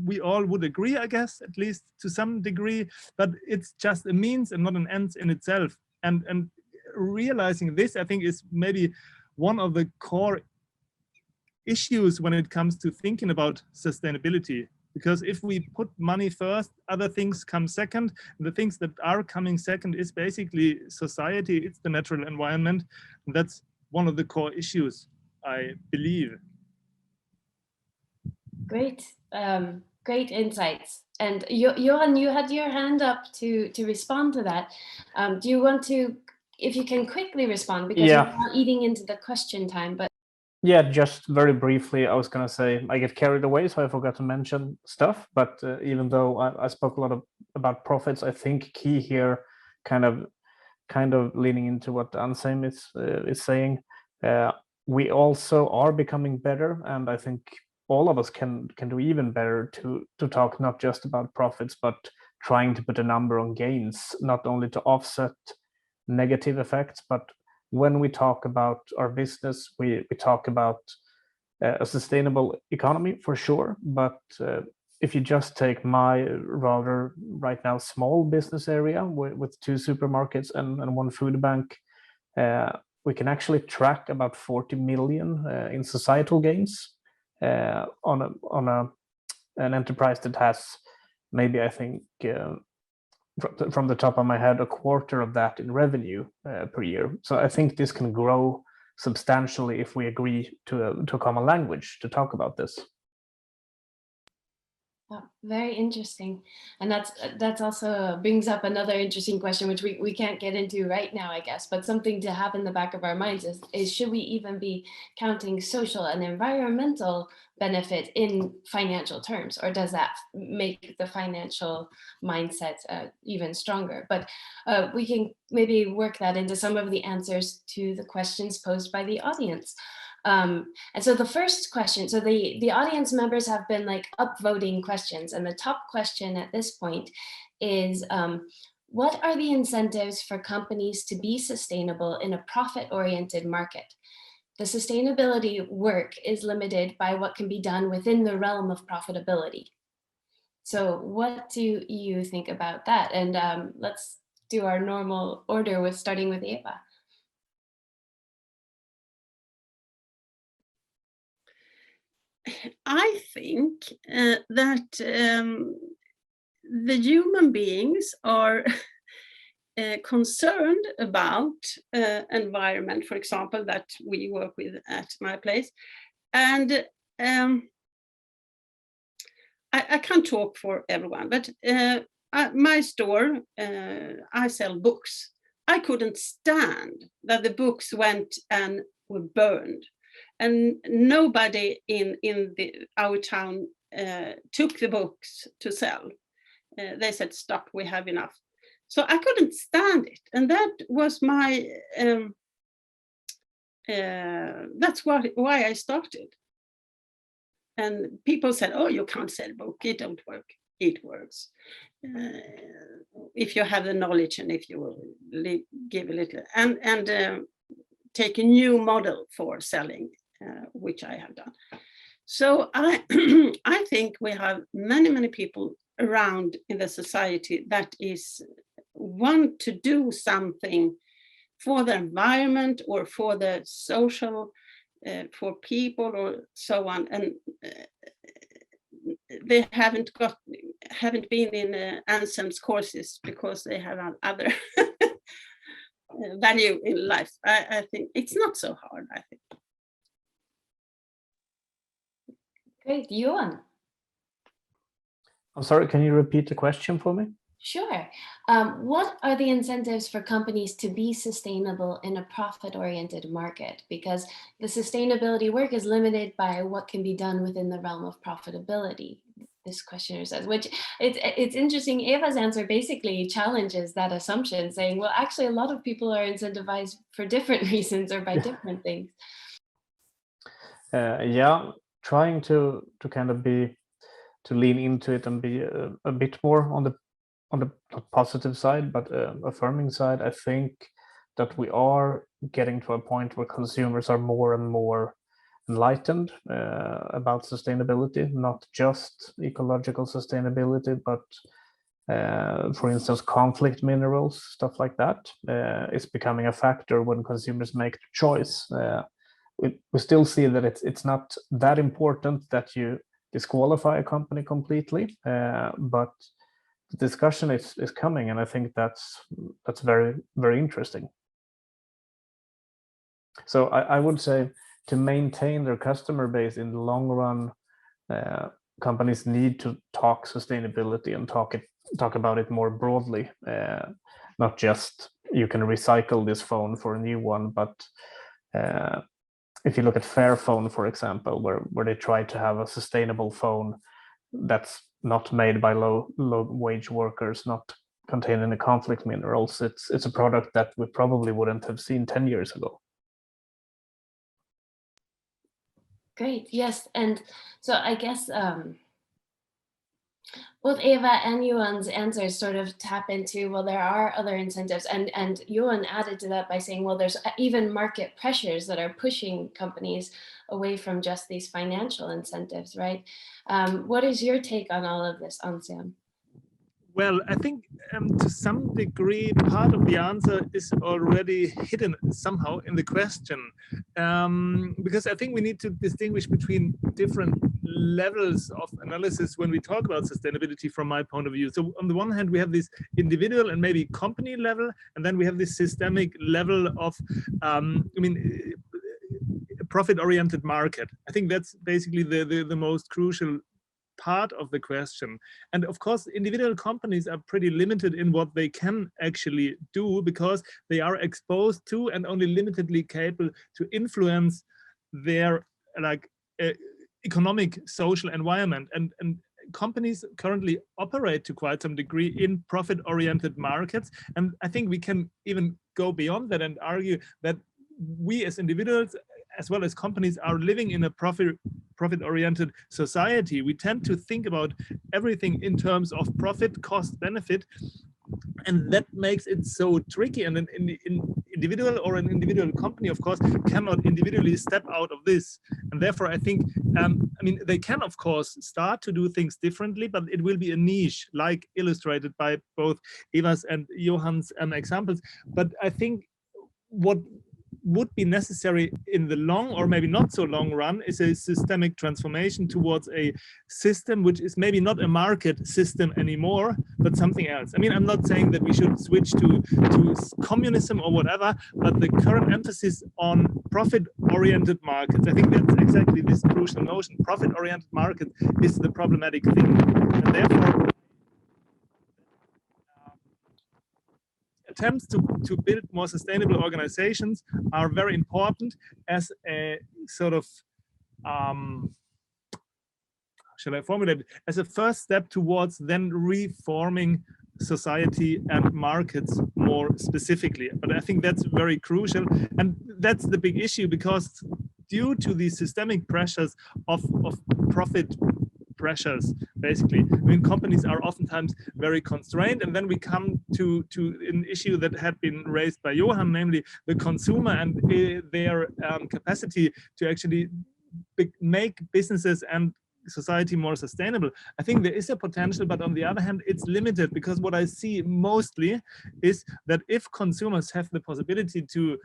We all would agree, I guess, at least to some degree, but it's just a means and not an end in itself. And realizing this, I think, is maybe one of the core issues when it comes to thinking about sustainability, because if we put money first, other things come second. The things that are coming second is basically society, it's the natural environment, and that's one of the core issues, I believe. Great, great insights. And Johan, you had your hand up to respond to that. Do you want to, if you can quickly respond, because we're now eating into the question time, but yeah, just very briefly, I was gonna say I get carried away, so I forgot to mention stuff. But even though I spoke a lot about profits, I think key here, kind of leaning into what Anselm is saying. We also are becoming better, and I think all of us can do even better to talk not just about profits, but trying to put a number on gains, not only to offset negative effects, but when we talk about our business, we talk about a sustainable economy for sure. But if you just take my rather right now small business area with 2 supermarkets and 1 food bank, we can actually track about 40 million in societal gains on an enterprise that has maybe, I think, from the top of my head, a quarter of that in revenue per year. So I think this can grow substantially if we agree to a common language to talk about this. oh, very interesting. And that's also brings up another interesting question, which we can't get into right now, I guess, but something to have in the back of our minds is should we even be counting social and environmental benefit in financial terms, or does that make the financial mindset even stronger? But we can maybe work that into some of the answers to the questions posed by the audience. And so the first question, so the audience members have been like upvoting questions, and the top question at this point is, what are the incentives for companies to be sustainable in a profit-oriented market? The sustainability work is limited by what can be done within the realm of profitability. So what do you think about that? And let's do our normal order with starting with Eva. I think that the human beings are concerned about environment, for example, that we work with at my place. And I can't talk for everyone, but my store, I sell books. I couldn't stand that the books went and were burned. And nobody in our town took the books to sell. They said, stop, we have enough. So I couldn't stand it. And that was my, that's why I started. And people said, oh, you can't sell a book, it don't work. It works. If you have the knowledge and if you give a little, and take a new model for selling, which I have done. So I think we have many people around in the society that want to do something for the environment or for the social, for people or so on, and they haven't been in Anselm's courses because they have other value in life. I think it's not so hard, I think. Great, Johan. I'm sorry, can you repeat the question for me? Sure. What are the incentives for companies to be sustainable in a profit-oriented market? Because the sustainability work is limited by what can be done within the realm of profitability, this questioner says, which it's interesting. Eva's answer basically challenges that assumption, saying, well, actually, a lot of people are incentivized for different reasons or by different things. Yeah, trying to kind of to lean into it and be a bit more on the not positive side, but affirming side. I think that we are getting to a point where consumers are more and more enlightened about sustainability, not just ecological sustainability, but for instance, conflict minerals, stuff like that, is becoming a factor when consumers make the choice. We still see that it's not that important that you disqualify a company completely, but the discussion is coming, and I think that's very, very interesting. So I would say to maintain their customer base in the long run, companies need to talk sustainability and talk about it more broadly, not just you can recycle this phone for a new one, but if you look at Fairphone, for example, where they try to have a sustainable phone that's not made by low wage workers, not containing the conflict minerals, it's a product that we probably wouldn't have seen 10 years ago. Great, yes, and so I guess both Eva and Johan's answers sort of tap into, well, there are other incentives, and Johan added to that by saying, well, there's even market pressures that are pushing companies away from just these financial incentives, right? What is your take on all of this, Anselm? Well, I think to some degree, part of the answer is already hidden somehow in the question, because I think we need to distinguish between different levels of analysis when we talk about sustainability from my point of view. So on the one hand, we have this individual and maybe company level, and then we have this systemic level of, profit-oriented market. I think that's basically the most crucial part of the question. And of course, individual companies are pretty limited in what they can actually do, because they are exposed to and only limitedly capable to influence their economic, social environment. And companies currently operate to quite some degree in profit-oriented markets. And I think we can even go beyond that and argue that we as individuals, as well as companies, are living in a profit-oriented society. We tend to think about everything in terms of profit, cost, benefit, and that makes it so tricky. And an individual or an individual company, of course, cannot individually step out of this. And therefore, I think, they can, of course, start to do things differently, but it will be a niche, like illustrated by both Eva's and Johan's examples. But I think what would be necessary in the long or maybe not so long run is a systemic transformation towards a system which is maybe not a market system anymore, but something else. I mean, I'm not saying that we should switch to communism or whatever, but the current emphasis on profit-oriented markets, I think that's exactly this crucial notion. Profit-oriented market is the problematic thing, and therefore attempts to build more sustainable organizations are very important as a sort of, shall I formulate it, as a first step towards then reforming society and markets more specifically. But I think that's very crucial, and that's the big issue, because due to the systemic pressures of profit pressures, basically, I mean, companies are oftentimes very constrained, and then we come to an issue that had been raised by Johan, namely the consumer and their capacity to actually make businesses and society more sustainable. I think there is a potential, but on the other hand, it's limited, because what I see mostly is that if consumers have the possibility to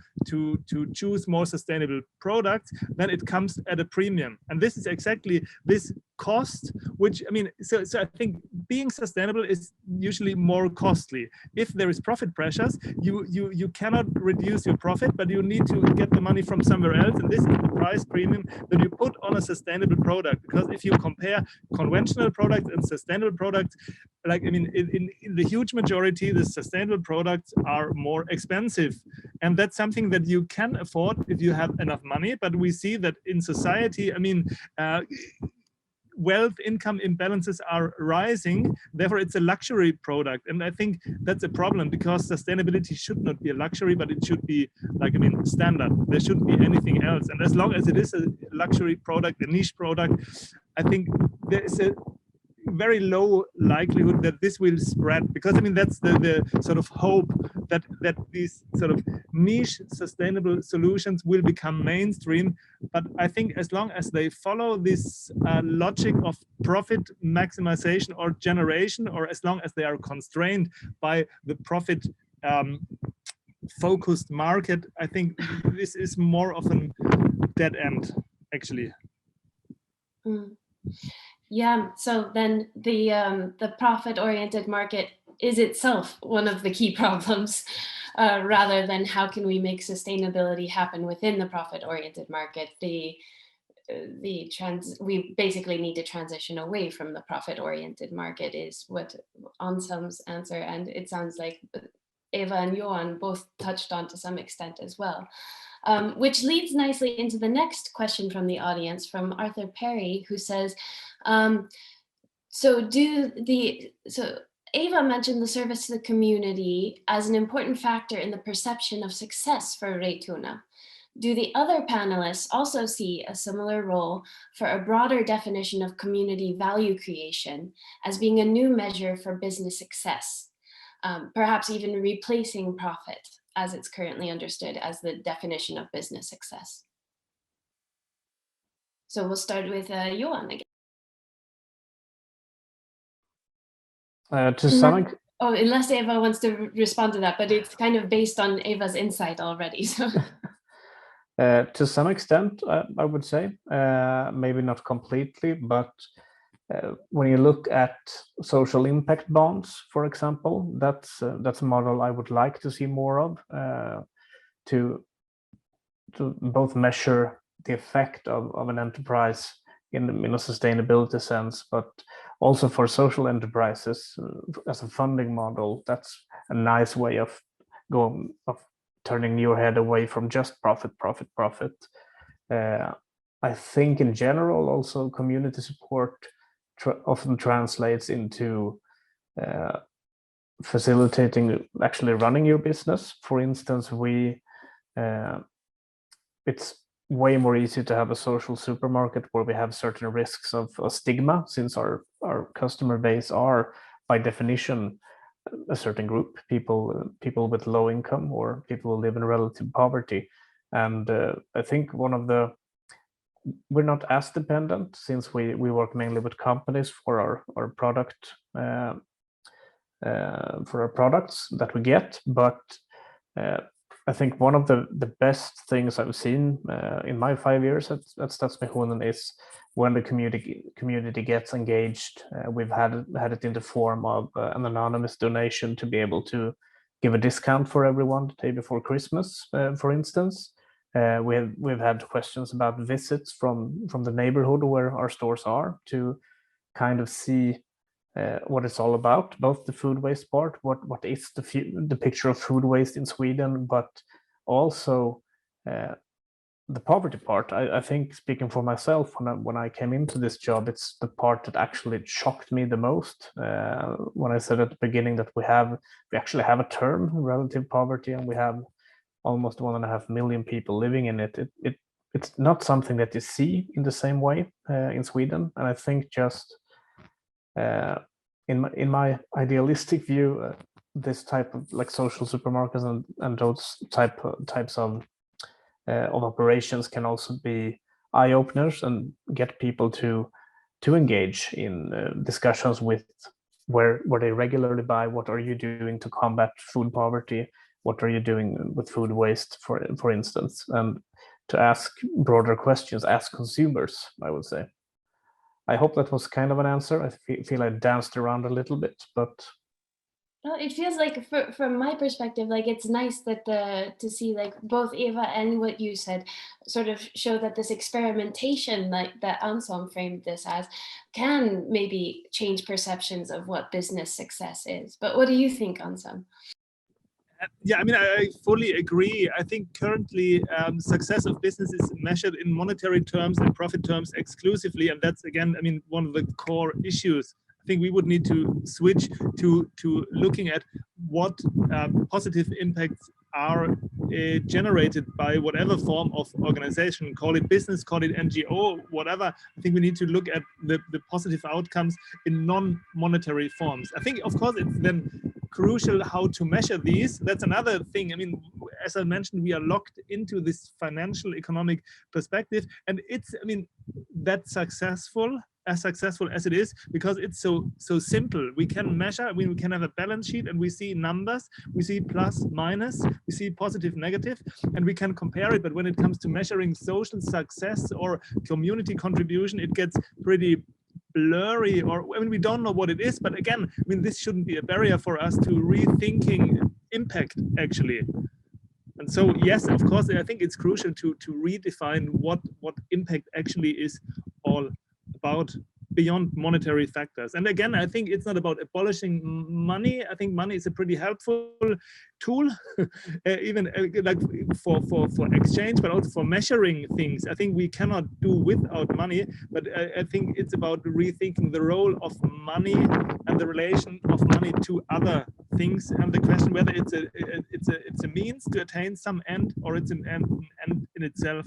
choose more sustainable products, then it comes at a premium. And this is exactly this cost, which, I mean, so I think being sustainable is usually more costly. If there is profit pressures, you cannot reduce your profit, but you need to get the money from somewhere else, and this is the price premium that you put on a sustainable product. Because if you compare conventional products and sustainable products, like, I mean, in the huge majority, the sustainable products are more expensive, and that's something that you can afford if you have enough money. But we see that in society, I mean, wealth income imbalances are rising, therefore it's a luxury product. And I think that's a problem, because sustainability should not be a luxury, but it should be, like, I mean, standard. There shouldn't be anything else. And as long as it is a luxury product, a niche product, I think there is a very low likelihood that this will spread, because, I mean, that's the sort of hope that these sort of niche sustainable solutions will become mainstream. But I think as long as they follow this logic of profit maximization or generation, or as long as they are constrained by the profit focused market, I think this is more of a dead end, actually. Yeah, so then the profit-oriented market is itself one of the key problems, rather than how can we make sustainability happen within the profit-oriented market. we basically need to transition away from the profit-oriented market is what Anselm's answer, and it sounds like Eva and Johan both touched on to some extent as well. Which leads nicely into the next question from the audience, from Arthur Perry, who says, so Eva mentioned the service to the community as an important factor in the perception of success for Reituna. Do the other panelists also see a similar role for a broader definition of community value creation as being a new measure for business success, perhaps even replacing profit as it's currently understood as the definition of business success? So we'll start with Johan again. To some Oh, unless Eva wants to respond to that, but it's kind of based on Eva's insight already. So. To some extent, I would say, maybe not completely, but when you look at social impact bonds, for example, that's a model I would like to see more of, to both measure the effect of an enterprise in a sustainability sense, but also for social enterprises as a funding model. That's a nice way of turning your head away from just profit. I think in general also community support often translates into facilitating actually running your business. For instance, it's way more easy to have a social supermarket where we have certain risks of a stigma, since our customer base are by definition a certain group, people with low income or people who live in relative poverty. And I think we're not as dependent, since we work mainly with companies for our product, for our products that we get. But I think one of the best things I've seen in my 5 years at Stadsmissionen is when the community gets engaged. We've had it in the form of an anonymous donation to be able to give a discount for everyone the day before Christmas, for instance. We've had questions about visits from the neighborhood where our stores are, to kind of see what it's all about, both the food waste part, what is the picture of food waste in Sweden, but also the poverty part. I think, speaking for myself, when I came into this job, it's the part that actually shocked me the most. When I said at the beginning that we actually have a term, relative poverty, and we have almost 1.5 million people living in it. It's not something that you see in the same way in Sweden, and I think just in my idealistic view, this type of like social supermarkets and those types of operations can also be eye openers and get people to engage in discussions with where they regularly buy. What are you doing to combat food poverty? What are you doing with food waste, for instance? And to ask broader questions as consumers, I would say. I hope that was kind of an answer. I feel I danced around a little bit, but well, it feels like, from my perspective, like it's nice that to see like both Eva and what you said sort of show that this experimentation, like that Anselm framed this as, can maybe change perceptions of what business success is. But what do you think, Anselm? Yeah, I mean, I fully agree. I think currently success of business is measured in monetary terms and profit terms exclusively. And that's, again, I mean, one of the core issues. I think we would need to switch to looking at what positive impacts are generated by whatever form of organization, call it business, call it NGO, whatever. I think we need to look at the positive outcomes in non-monetary forms. I think, of course, it's then crucial how to measure these. That's another thing. I mean, as I mentioned, we are locked into this financial economic perspective, and it's, I mean, that's successful as it is because it's so simple. We can measure, we can have a balance sheet and we see numbers, we see plus, minus, we see positive, negative, and we can compare it. But when it comes to measuring social success or community contribution, it gets pretty blurry, or I mean, we don't know what it is. But again, I mean, this shouldn't be a barrier for us to rethinking impact, actually. And so, yes, of course, I think it's crucial to redefine what impact actually is all about beyond monetary factors. And again, I think it's not about abolishing money. I think money is a pretty helpful tool, even like for exchange, but also for measuring things. I think we cannot do without money, but I think it's about rethinking the role of money and the relation of money to other things, and the question whether it's a means to attain some end, or it's an end in itself.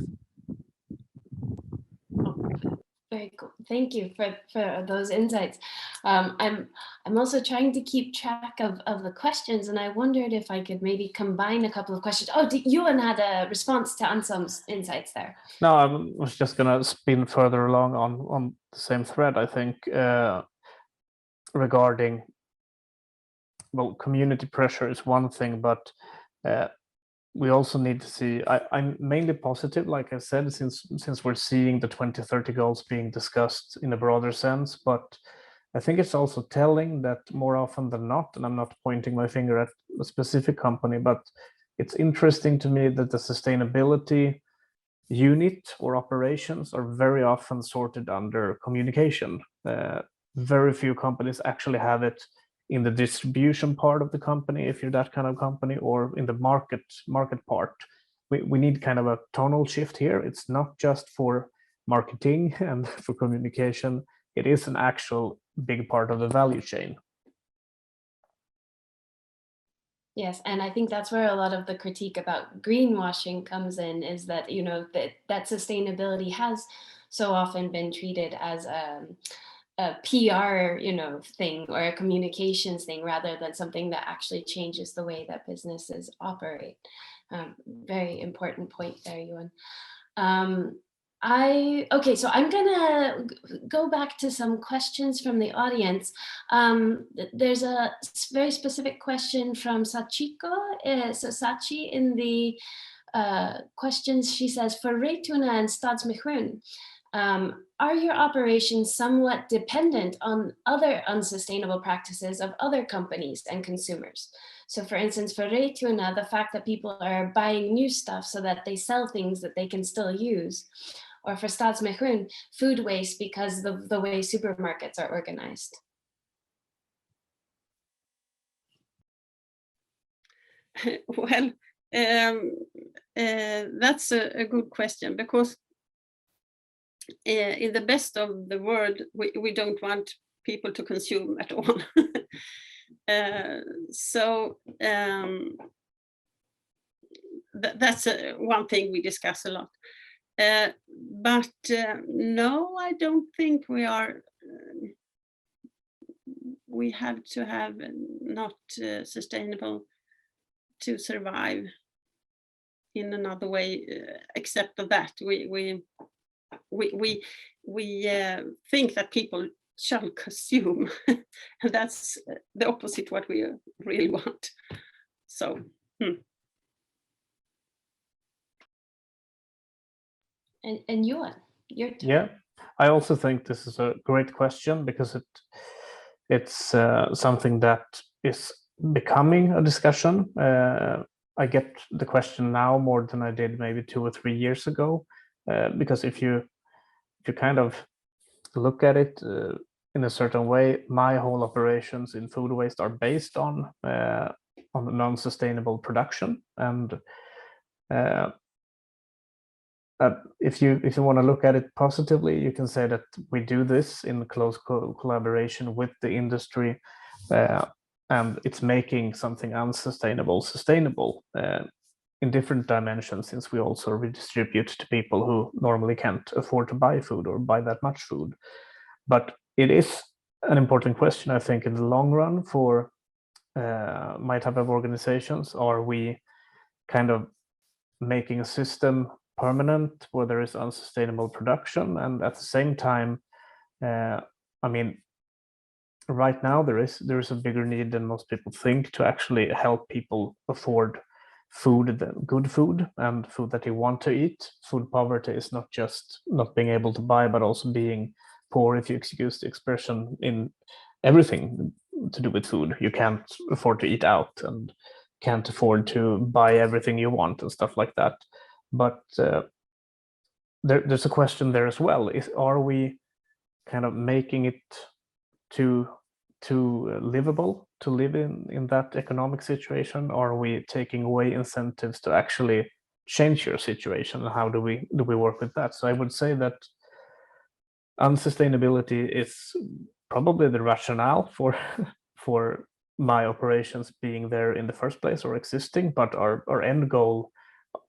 Very cool. Thank you for those insights. I'm also trying to keep track of the questions, and I wondered if I could maybe combine a couple of questions. Oh, Ewan had a response to Anselm's insights there. No, I was just going to spin further along on the same thread, I think, regarding, well, community pressure is one thing, but we also need to see, I'm mainly positive, like I said, since we're seeing the 2030 goals being discussed in a broader sense, but I think it's also telling that more often than not, and I'm not pointing my finger at a specific company, but it's interesting to me that the sustainability unit or operations are very often sorted under communication. Very few companies actually have it in the distribution part of the company, if you're that kind of company, or in the market part. We need kind of a tonal shift here. It's not just for marketing and for communication. It is an actual big part of the value chain. Yes, and I think that's where a lot of the critique about greenwashing comes in, is that, you know, that sustainability has so often been treated as a PR, you know, thing, or a communications thing, rather than something that actually changes the way that businesses operate. Very important point there, Ewan. Okay, so I'm gonna go back to some questions from the audience. There's a very specific question from Sachiko, so Sachi, in the questions, she says, for Reituna and Stadsmission, are your operations somewhat dependent on other unsustainable practices of other companies and consumers? So for instance, for Reituna, the fact that people are buying new stuff so that they sell things that they can still use. Or for Stadsmission, food waste because of the way supermarkets are organized. Well, that's a good question, because in the best of the world, we don't want people to consume at all. So that's one thing we discuss a lot. But no, I don't think we are. We have to have not sustainable to survive in another way, except of that we think that people shall consume, and that's the opposite what we really want. So. And Johan, your turn. Yeah, I also think this is a great question, because it's something that is becoming a discussion. I get the question now more than I did maybe 2 or 3 years ago, because if you kind of look at it in a certain way, my whole operations in food waste are based on non-sustainable production, and if you want to look at it positively, you can say that we do this in close collaboration with the industry, and it's making something unsustainable sustainable in different dimensions, since we also redistribute to people who normally can't afford to buy food or buy that much food. But it is an important question, I think, in the long run for my type of organizations. Are we kind of making a system permanent where there is unsustainable production, and at the same time, I mean, right now there is a bigger need than most people think to actually help people afford food, good food, and food that they want to eat. Food poverty is not just not being able to buy, but also being poor, if you excuse the expression, in everything to do with food. You can't afford to eat out, and can't afford to buy everything you want and stuff like that. But there's a question there as well. Are we kind of making it too livable to live in that economic situation? Or are we taking away incentives to actually change your situation? And how do we work with that? So I would say that unsustainability is probably the rationale for for my operations being there in the first place or existing, but our end goal,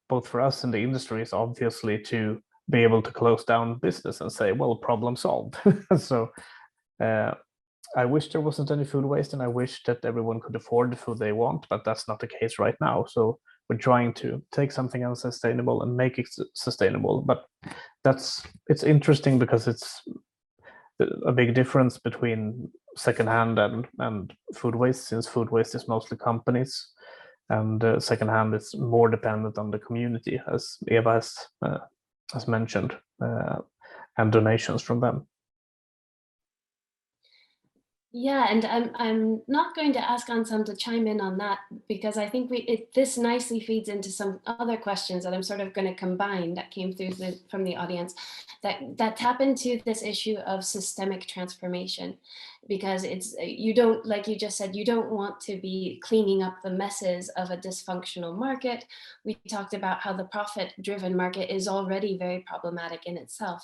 both for us and the industry, is obviously to be able to close down business and say, well, problem solved. So I wish there wasn't any food waste, and I wish that everyone could afford the food they want, but that's not the case right now. So we're trying to take something unsustainable and make it sustainable. But it's interesting because it's a big difference between secondhand and food waste, since food waste is mostly companies, and secondhand is more dependent on the community, as Eva has mentioned, and donations from them. Yeah, and I'm not going to ask Anselm to chime in on that, because I think this nicely feeds into some other questions that I'm sort of going to combine that came through from the audience that tap into this issue of systemic transformation, because you don't, like you just said, you don't want to be cleaning up the messes of a dysfunctional market. We talked about how the profit-driven market is already very problematic in itself.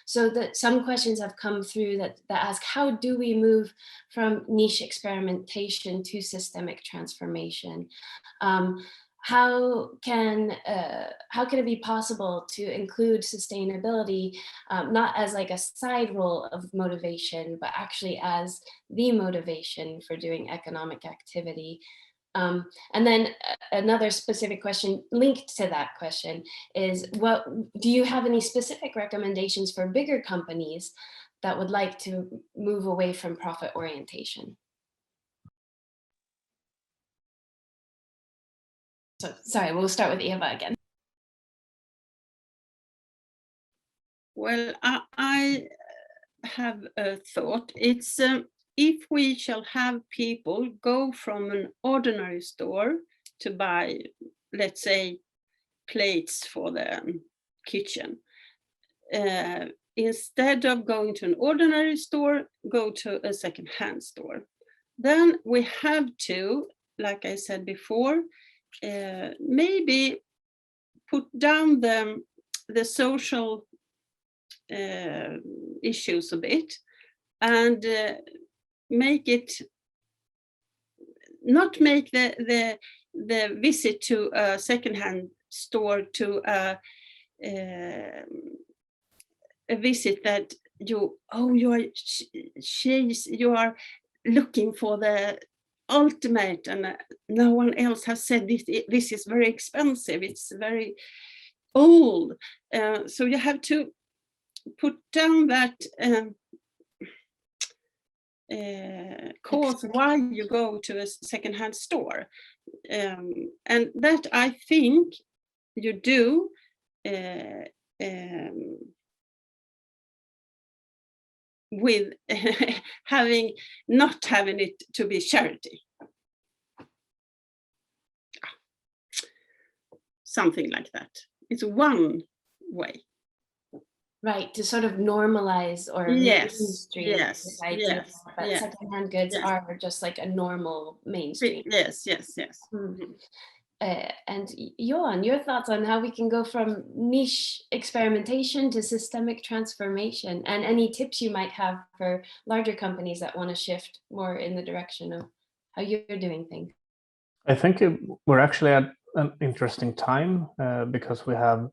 So some questions have come through that ask, how do we move from niche experimentation to systemic transformation? How can it be possible to include sustainability not as like a side role of motivation, but actually as the motivation for doing economic activity? And then another specific question linked to that question is, do you have any specific recommendations for bigger companies that would like to move away from profit orientation? So sorry, we'll start with Eva again. Well, I have a thought. It's if we shall have people go from an ordinary store to buy, let's say, plates for the kitchen, instead of going to an ordinary store, go to a second-hand store. Then we have to, like I said before, maybe put down the social issues a bit, and make it, not make the visit to a second-hand store to a visit that you are looking for the ultimate, and no one else has said this is very expensive, it's very old. So you have to put down that cause why you go to a second-hand store, and that I think you do with not having it to be charity, something like that. It's one way. Right, to sort of normalize or mainstream this idea that secondhand goods are just like a normal mainstream. Yes. Mm-hmm. And Johan, your thoughts on how we can go from niche experimentation to systemic transformation, and any tips you might have for larger companies that want to shift more in the direction of how you're doing things? I think we're actually at an interesting time because we have,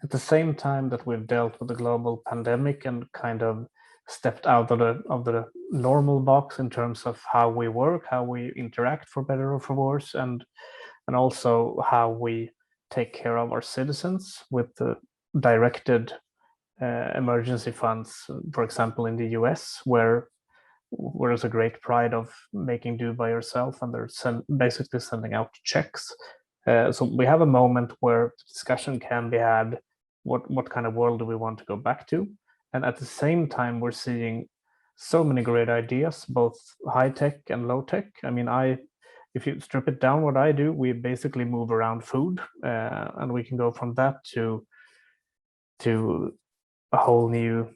at the same time that we've dealt with the global pandemic and kind of stepped out of the normal box in terms of how we work, how we interact, for better or for worse, and also how we take care of our citizens with the directed emergency funds, for example, in the US, where there's a great pride of making do by yourself, and they're basically sending out checks. So we have a moment where discussion can be had, what kind of world do we want to go back to? And at the same time, we're seeing so many great ideas, both high tech and low tech. I mean, if you strip it down, what I do, we basically move around food, and we can go from that to a whole new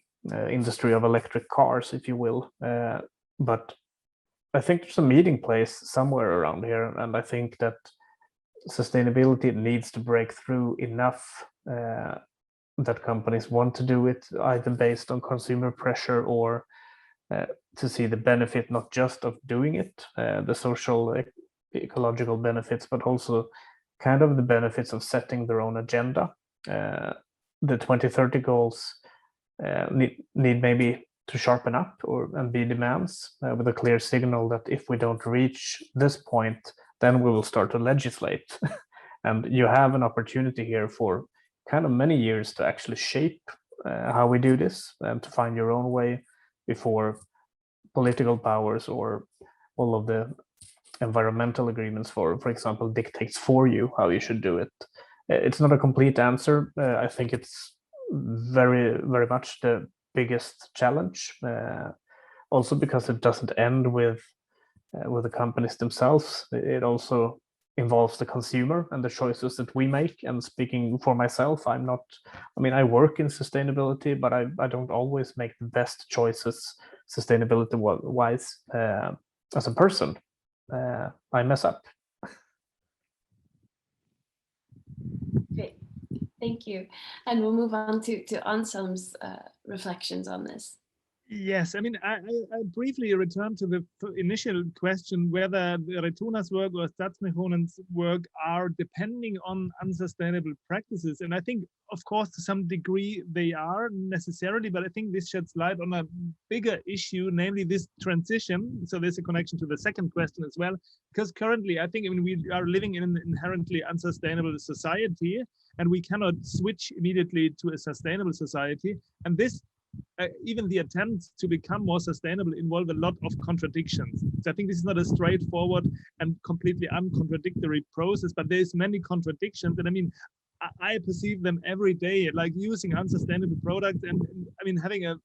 industry of electric cars, if you will. But I think there's a meeting place somewhere around here, and I think that sustainability needs to break through enough that companies want to do it, either based on consumer pressure or to see the benefit not just of doing it, the social, ecological benefits, but also kind of the benefits of setting their own agenda. The 2030 goals need maybe to sharpen up and be demands with a clear signal that if we don't reach this point, then we will start to legislate. And you have an opportunity here for kind of many years to actually shape how we do this and to find your own way before political powers or all of the environmental agreements, for example, dictates for you how you should do it. It's not a complete answer. I think it's very, very much the biggest challenge. Also because it doesn't end with the companies themselves. It also involves the consumer and the choices that we make. And speaking for myself, I work in sustainability, but I don't always make the best choices sustainability wise as a person. I mess up. Great, thank you. And we'll move on to Anselm's reflections on this. Yes, I mean, I briefly return to the initial question whether Retuna's work or Statsmissionen's work are depending on unsustainable practices. And I think, of course, to some degree they are necessarily, but I think this sheds light on a bigger issue, namely this transition. So there's a connection to the second question as well, because currently I think we are living in an inherently unsustainable society, and we cannot switch immediately to a sustainable society. And this even the attempts to become more sustainable involve a lot of contradictions. So I think this is not a straightforward and completely uncontradictory process, but there's many contradictions. And I mean, I perceive them every day, like using unsustainable products and I mean, having a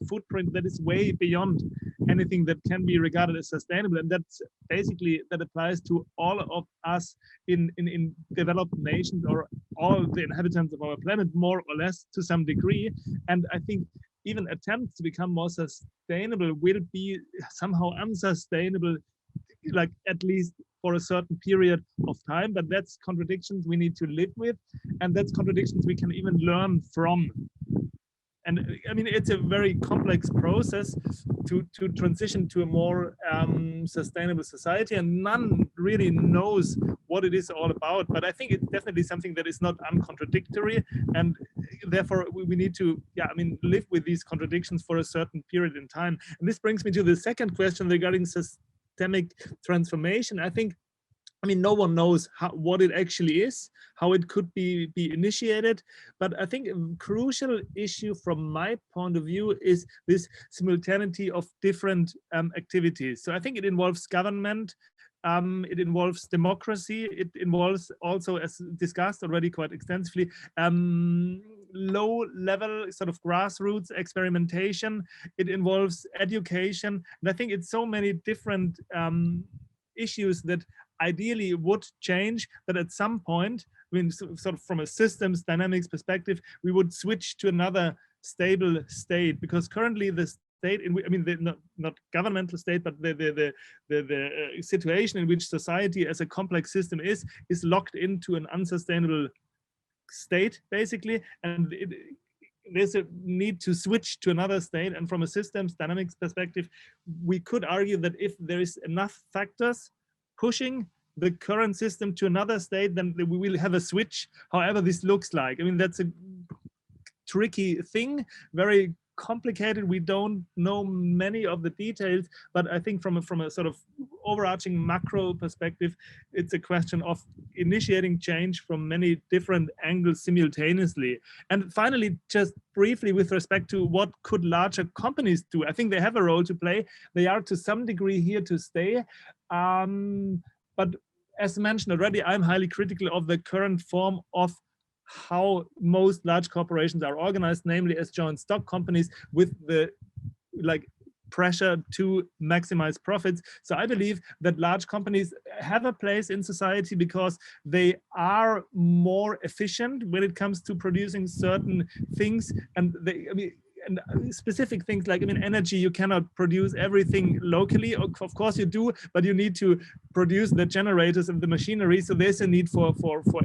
footprint that is way beyond anything that can be regarded as sustainable. And that's basically, that applies to all of us in developed nations or all the inhabitants of our planet, more or less to some degree. And I think even attempts to become more sustainable will be somehow unsustainable, like at least for a certain period of time. But that's contradictions we need to live with, and that's contradictions we can even learn from. And I mean, it's a very complex process to transition to a more sustainable society, and none really knows what it is all about. But I think it's definitely something that is not uncontradictory, and therefore we need to, live with these contradictions for a certain period in time. And this brings me to the second question regarding systemic transformation. I think, no one knows what it actually is, how it could be initiated. But I think a crucial issue from my point of view is this simultaneity of different activities. So I think it involves government, it involves democracy, it involves also, as discussed already quite extensively, low-level sort of grassroots experimentation. It involves education. And I think it's so many different issues that ideally would change, that at some point, sort of from a systems dynamics perspective, we would switch to another stable state, because currently the state, not governmental state, but the situation in which society as a complex system is locked into an unsustainable state, basically, and there's a need to switch to another state. And from a systems dynamics perspective, we could argue that if there is enough factors pushing the current system to another state, then we will have a switch, however this looks like. That's a tricky thing, very complicated. We don't know many of the details, but I think from a sort of overarching macro perspective, it's a question of initiating change from many different angles simultaneously. And finally, just briefly with respect to what could larger companies do, I think they have a role to play. They are to some degree here to stay. But as mentioned already, I'm highly critical of the current form of how most large corporations are organized, namely as joint stock companies with the pressure to maximize profits. So I believe that large companies have a place in society because they are more efficient when it comes to producing certain things, and they, I mean, and specific things like, I mean, energy, you cannot produce everything locally. Of course you do, but you need to produce the generators and the machinery. So there's a need for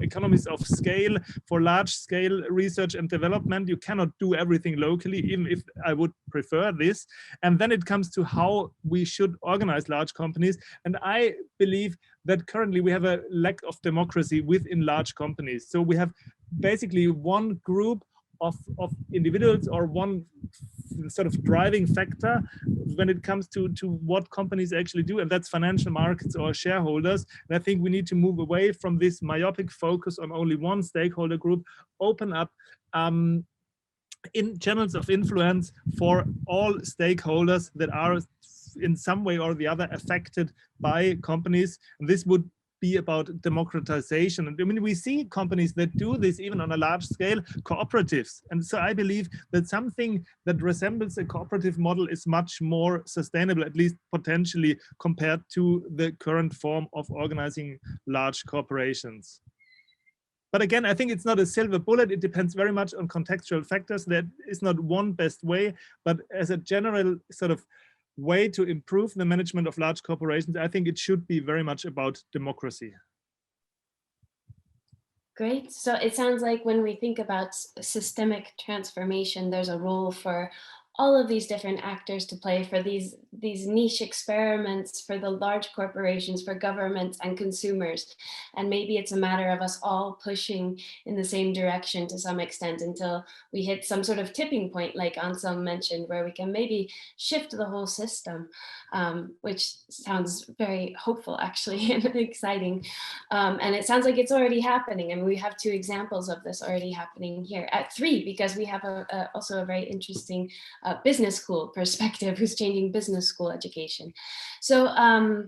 economies of scale, for large scale research and development. You cannot do everything locally, even if I would prefer this. And then it comes to how we should organize large companies. And I believe that currently we have a lack of democracy within large companies. So we have basically one group of individuals, or one sort of driving factor when it comes to what companies actually do, and that's financial markets or shareholders. And I think we need to move away from this myopic focus on only one stakeholder group, open up in channels of influence for all stakeholders that are in some way or the other affected by companies. And this would be about democratization. And I mean, we see companies that do this even on a large scale, cooperatives. And so I believe that something that resembles a cooperative model is much more sustainable, at least potentially, compared to the current form of organizing large corporations. But again, I think it's not a silver bullet. It depends very much on contextual factors. There is not one best way, but as a general sort of way to improve the management of large corporations, I think it should be very much about democracy. Great. So it sounds like when we think about systemic transformation, there's a role for all of these different actors to play, for these niche experiments, for the large corporations, for governments and consumers. And maybe it's a matter of us all pushing in the same direction to some extent until we hit some sort of tipping point, like Anselm mentioned, where we can maybe shift the whole system, which sounds very hopeful, actually, and exciting. And it sounds like it's already happening. I mean, we have 2 examples of this already happening here, at 3, because we have also a very interesting business school perspective who's changing business school education. So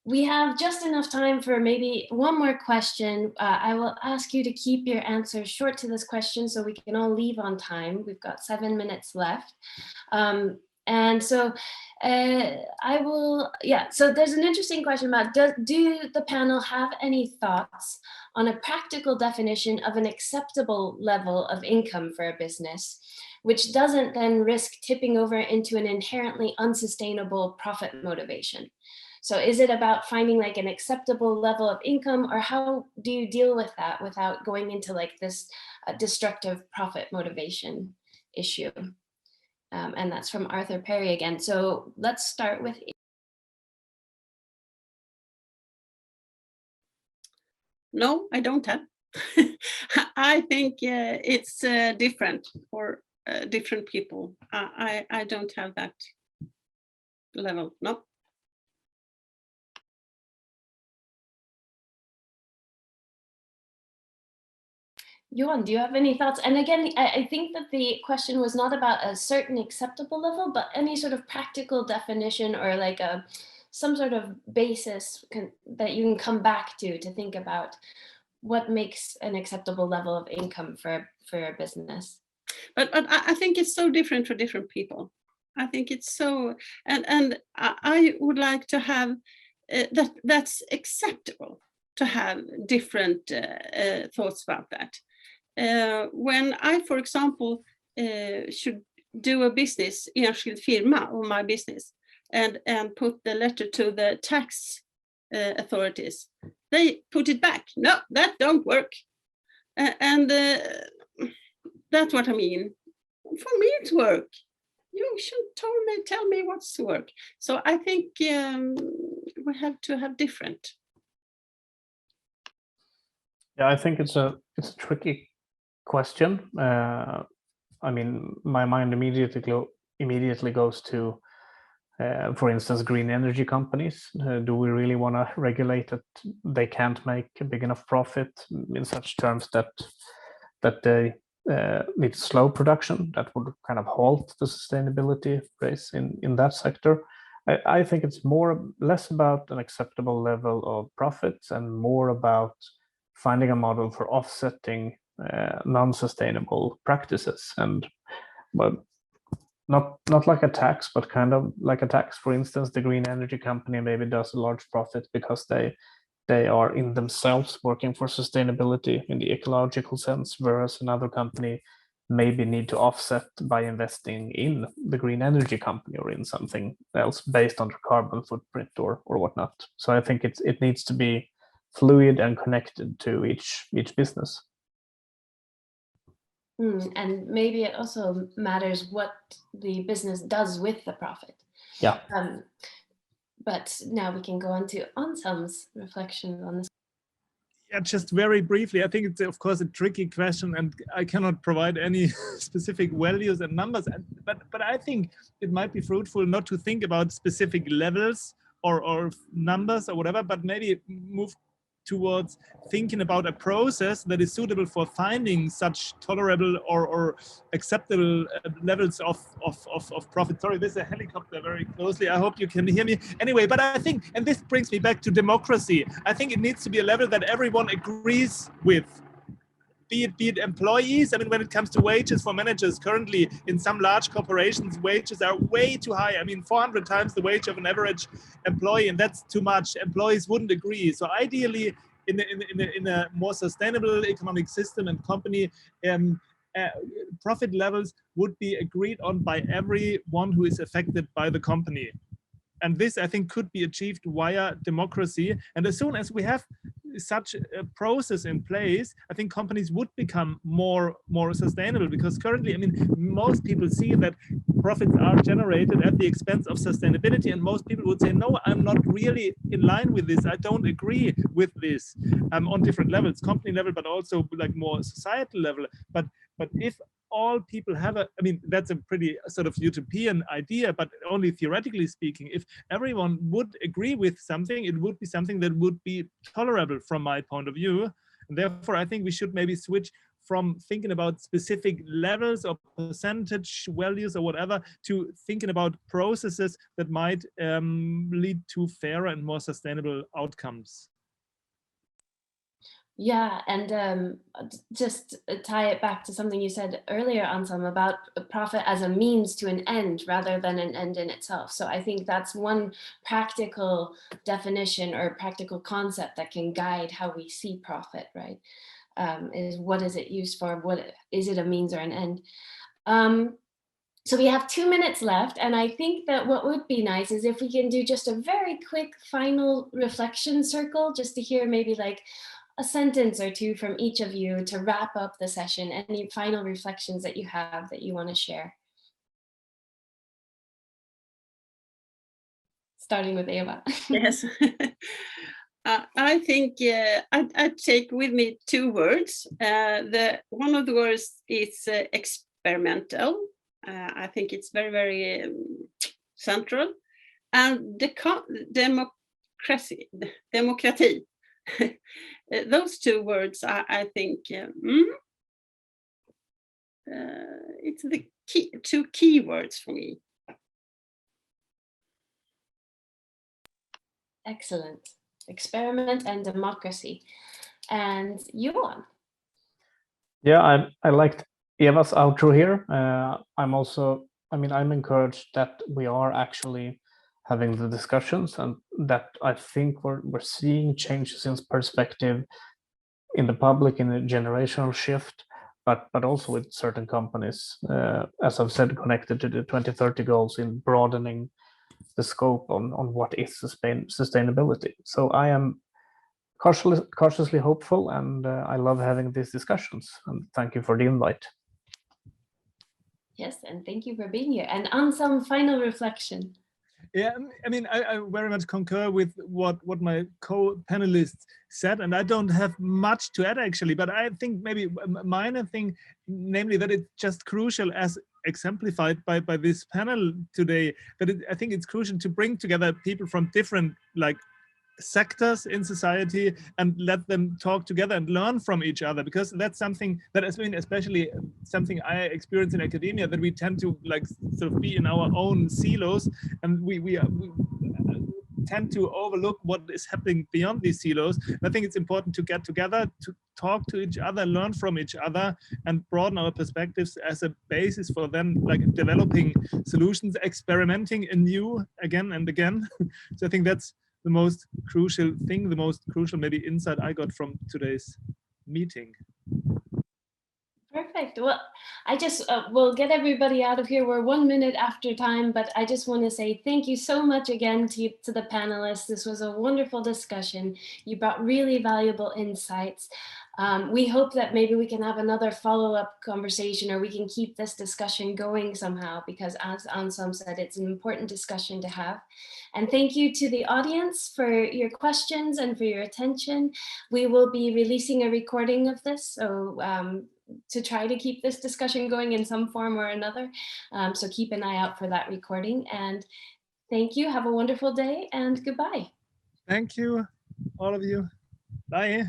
we have just enough time for maybe one more question. I will ask you to keep your answers short to this question so we can all leave on time. We've got 7 minutes left. And so I will, so there's an interesting question about, do the panel have any thoughts on a practical definition of an acceptable level of income for a business, which doesn't then risk tipping over into an inherently unsustainable profit motivation? So is it about finding like an acceptable level of income, or how do you deal with that without going into like this destructive profit motivation issue? And that's from Arthur Perry again. So let's start with. No, I don't have. I think it's different for different people. I don't have that level, no. Johan, do you have any thoughts? And again, I think that the question was not about a certain acceptable level, but any sort of practical definition, or like some sort of basis that you can come back to think about what makes an acceptable level of income for a business. But I think it's so different for different people. I think it's so, and I would like to have that's acceptable to have different thoughts about that. When I, for example, should do a business, enskild firma, or my business, and put the letter to the tax authorities, they put it back. No, that don't work. And that's what I mean. For me, it's work. You should tell me what's work. So I think we have to have different. Yeah, I think it's a tricky question. I mean, my mind immediately goes to, for instance, green energy companies. Do we really want to regulate that they can't make a big enough profit in such terms that they need slow production that would kind of halt the sustainability race in that sector? I think it's less about an acceptable level of profits and more about finding a model for offsetting non-sustainable practices. And well, not like a tax, but kind of like a tax. For instance, the green energy company maybe does a large profit because they are in themselves working for sustainability in the ecological sense, whereas another company maybe need to offset by investing in the green energy company or in something else based on their carbon footprint or whatnot. So I think it needs to be fluid and connected to each business. And maybe it also matters what the business does with the profit. Yeah. But now we can go on to Anselm's reflection on this. Yeah, just very briefly, I think it's of course a tricky question, and I cannot provide any specific values and numbers. But I think it might be fruitful not to think about specific levels or numbers or whatever, but maybe move towards thinking about a process that is suitable for finding such tolerable or acceptable levels of profit. Sorry, there's a helicopter very closely. I hope you can hear me. Anyway, but I think, and this brings me back to democracy, I think it needs to be a level that everyone agrees with. Be it employees. I mean, when it comes to wages for managers, currently in some large corporations, wages are way too high. I mean, 400 times the wage of an average employee, and that's too much. Employees wouldn't agree. So ideally, in a more sustainable economic system and company, profit levels would be agreed on by everyone who is affected by the company. And this, I think, could be achieved via democracy. And as soon as we have such a process in place, I think companies would become more sustainable, because currently, I mean, most people see that profits are generated at the expense of sustainability, and most people would say, no, I'm not really in line with this. I don't agree with this on different levels, company level, but also like more societal level. But if all people have I mean, that's a pretty sort of utopian idea, but only theoretically speaking, if everyone would agree with something, it would be something that would be tolerable from my point of view. And therefore, I think we should maybe switch from thinking about specific levels or percentage values or whatever to thinking about processes that might lead to fairer and more sustainable outcomes. Yeah, and just tie it back to something you said earlier, Anselm, about profit as a means to an end rather than an end in itself. So I think that's one practical definition or practical concept that can guide how we see profit, right? Is what is it used for? What is it, a means or an end? So we have 2 minutes left, and I think that what would be nice is if we can do just a very quick final reflection circle, just to hear maybe like a sentence or two from each of you to wrap up the session. Any final reflections that you have that you want to share? Starting with Eva. Yes. I think I take with me two words. One of the words is experimental. I think it's very, very central. And democracy. Those two words, I think, it's the two key words for me. Excellent. Experiment and democracy. And Johan? Yeah, I liked Eva's outro here. I'm encouraged that we are actually having the discussions, and that I think we're seeing changes in perspective in the public, in a generational shift, but also with certain companies, as I've said, connected to the 2030 goals in broadening the scope on what is sustainability. So I am cautiously hopeful, and I love having these discussions, and thank you for the invite. Yes, and thank you for being here. And on some final reflection. Yeah, I mean, I very much concur with what my co-panelists said, and I don't have much to add actually, but I think maybe a minor thing, namely that it's just crucial, as exemplified by this panel today, that I think it's crucial to bring together people from different sectors in society and let them talk together and learn from each other, because that's something that has been especially something I experience in academia, that we tend to sort of be in our own silos, and we tend to overlook what is happening beyond these silos. I think it's important to get together, to talk to each other, learn from each other, and broaden our perspectives as a basis for then like developing solutions, experimenting anew again and again. So I think that's the most crucial thing, the most crucial maybe insight I got from today's meeting. Perfect. Well, I just will get everybody out of here. We're 1 minute after time, but I just want to say thank you so much again to the panelists. This was a wonderful discussion. You brought really valuable insights. We hope that maybe we can have another follow-up conversation, or we can keep this discussion going somehow, because as Anselm said, it's an important discussion to have. And thank you to the audience for your questions and for your attention. We will be releasing a recording of this, so to try to keep this discussion going in some form or another. So keep an eye out for that recording. And thank you. Have a wonderful day and goodbye. Thank you, all of you. Bye.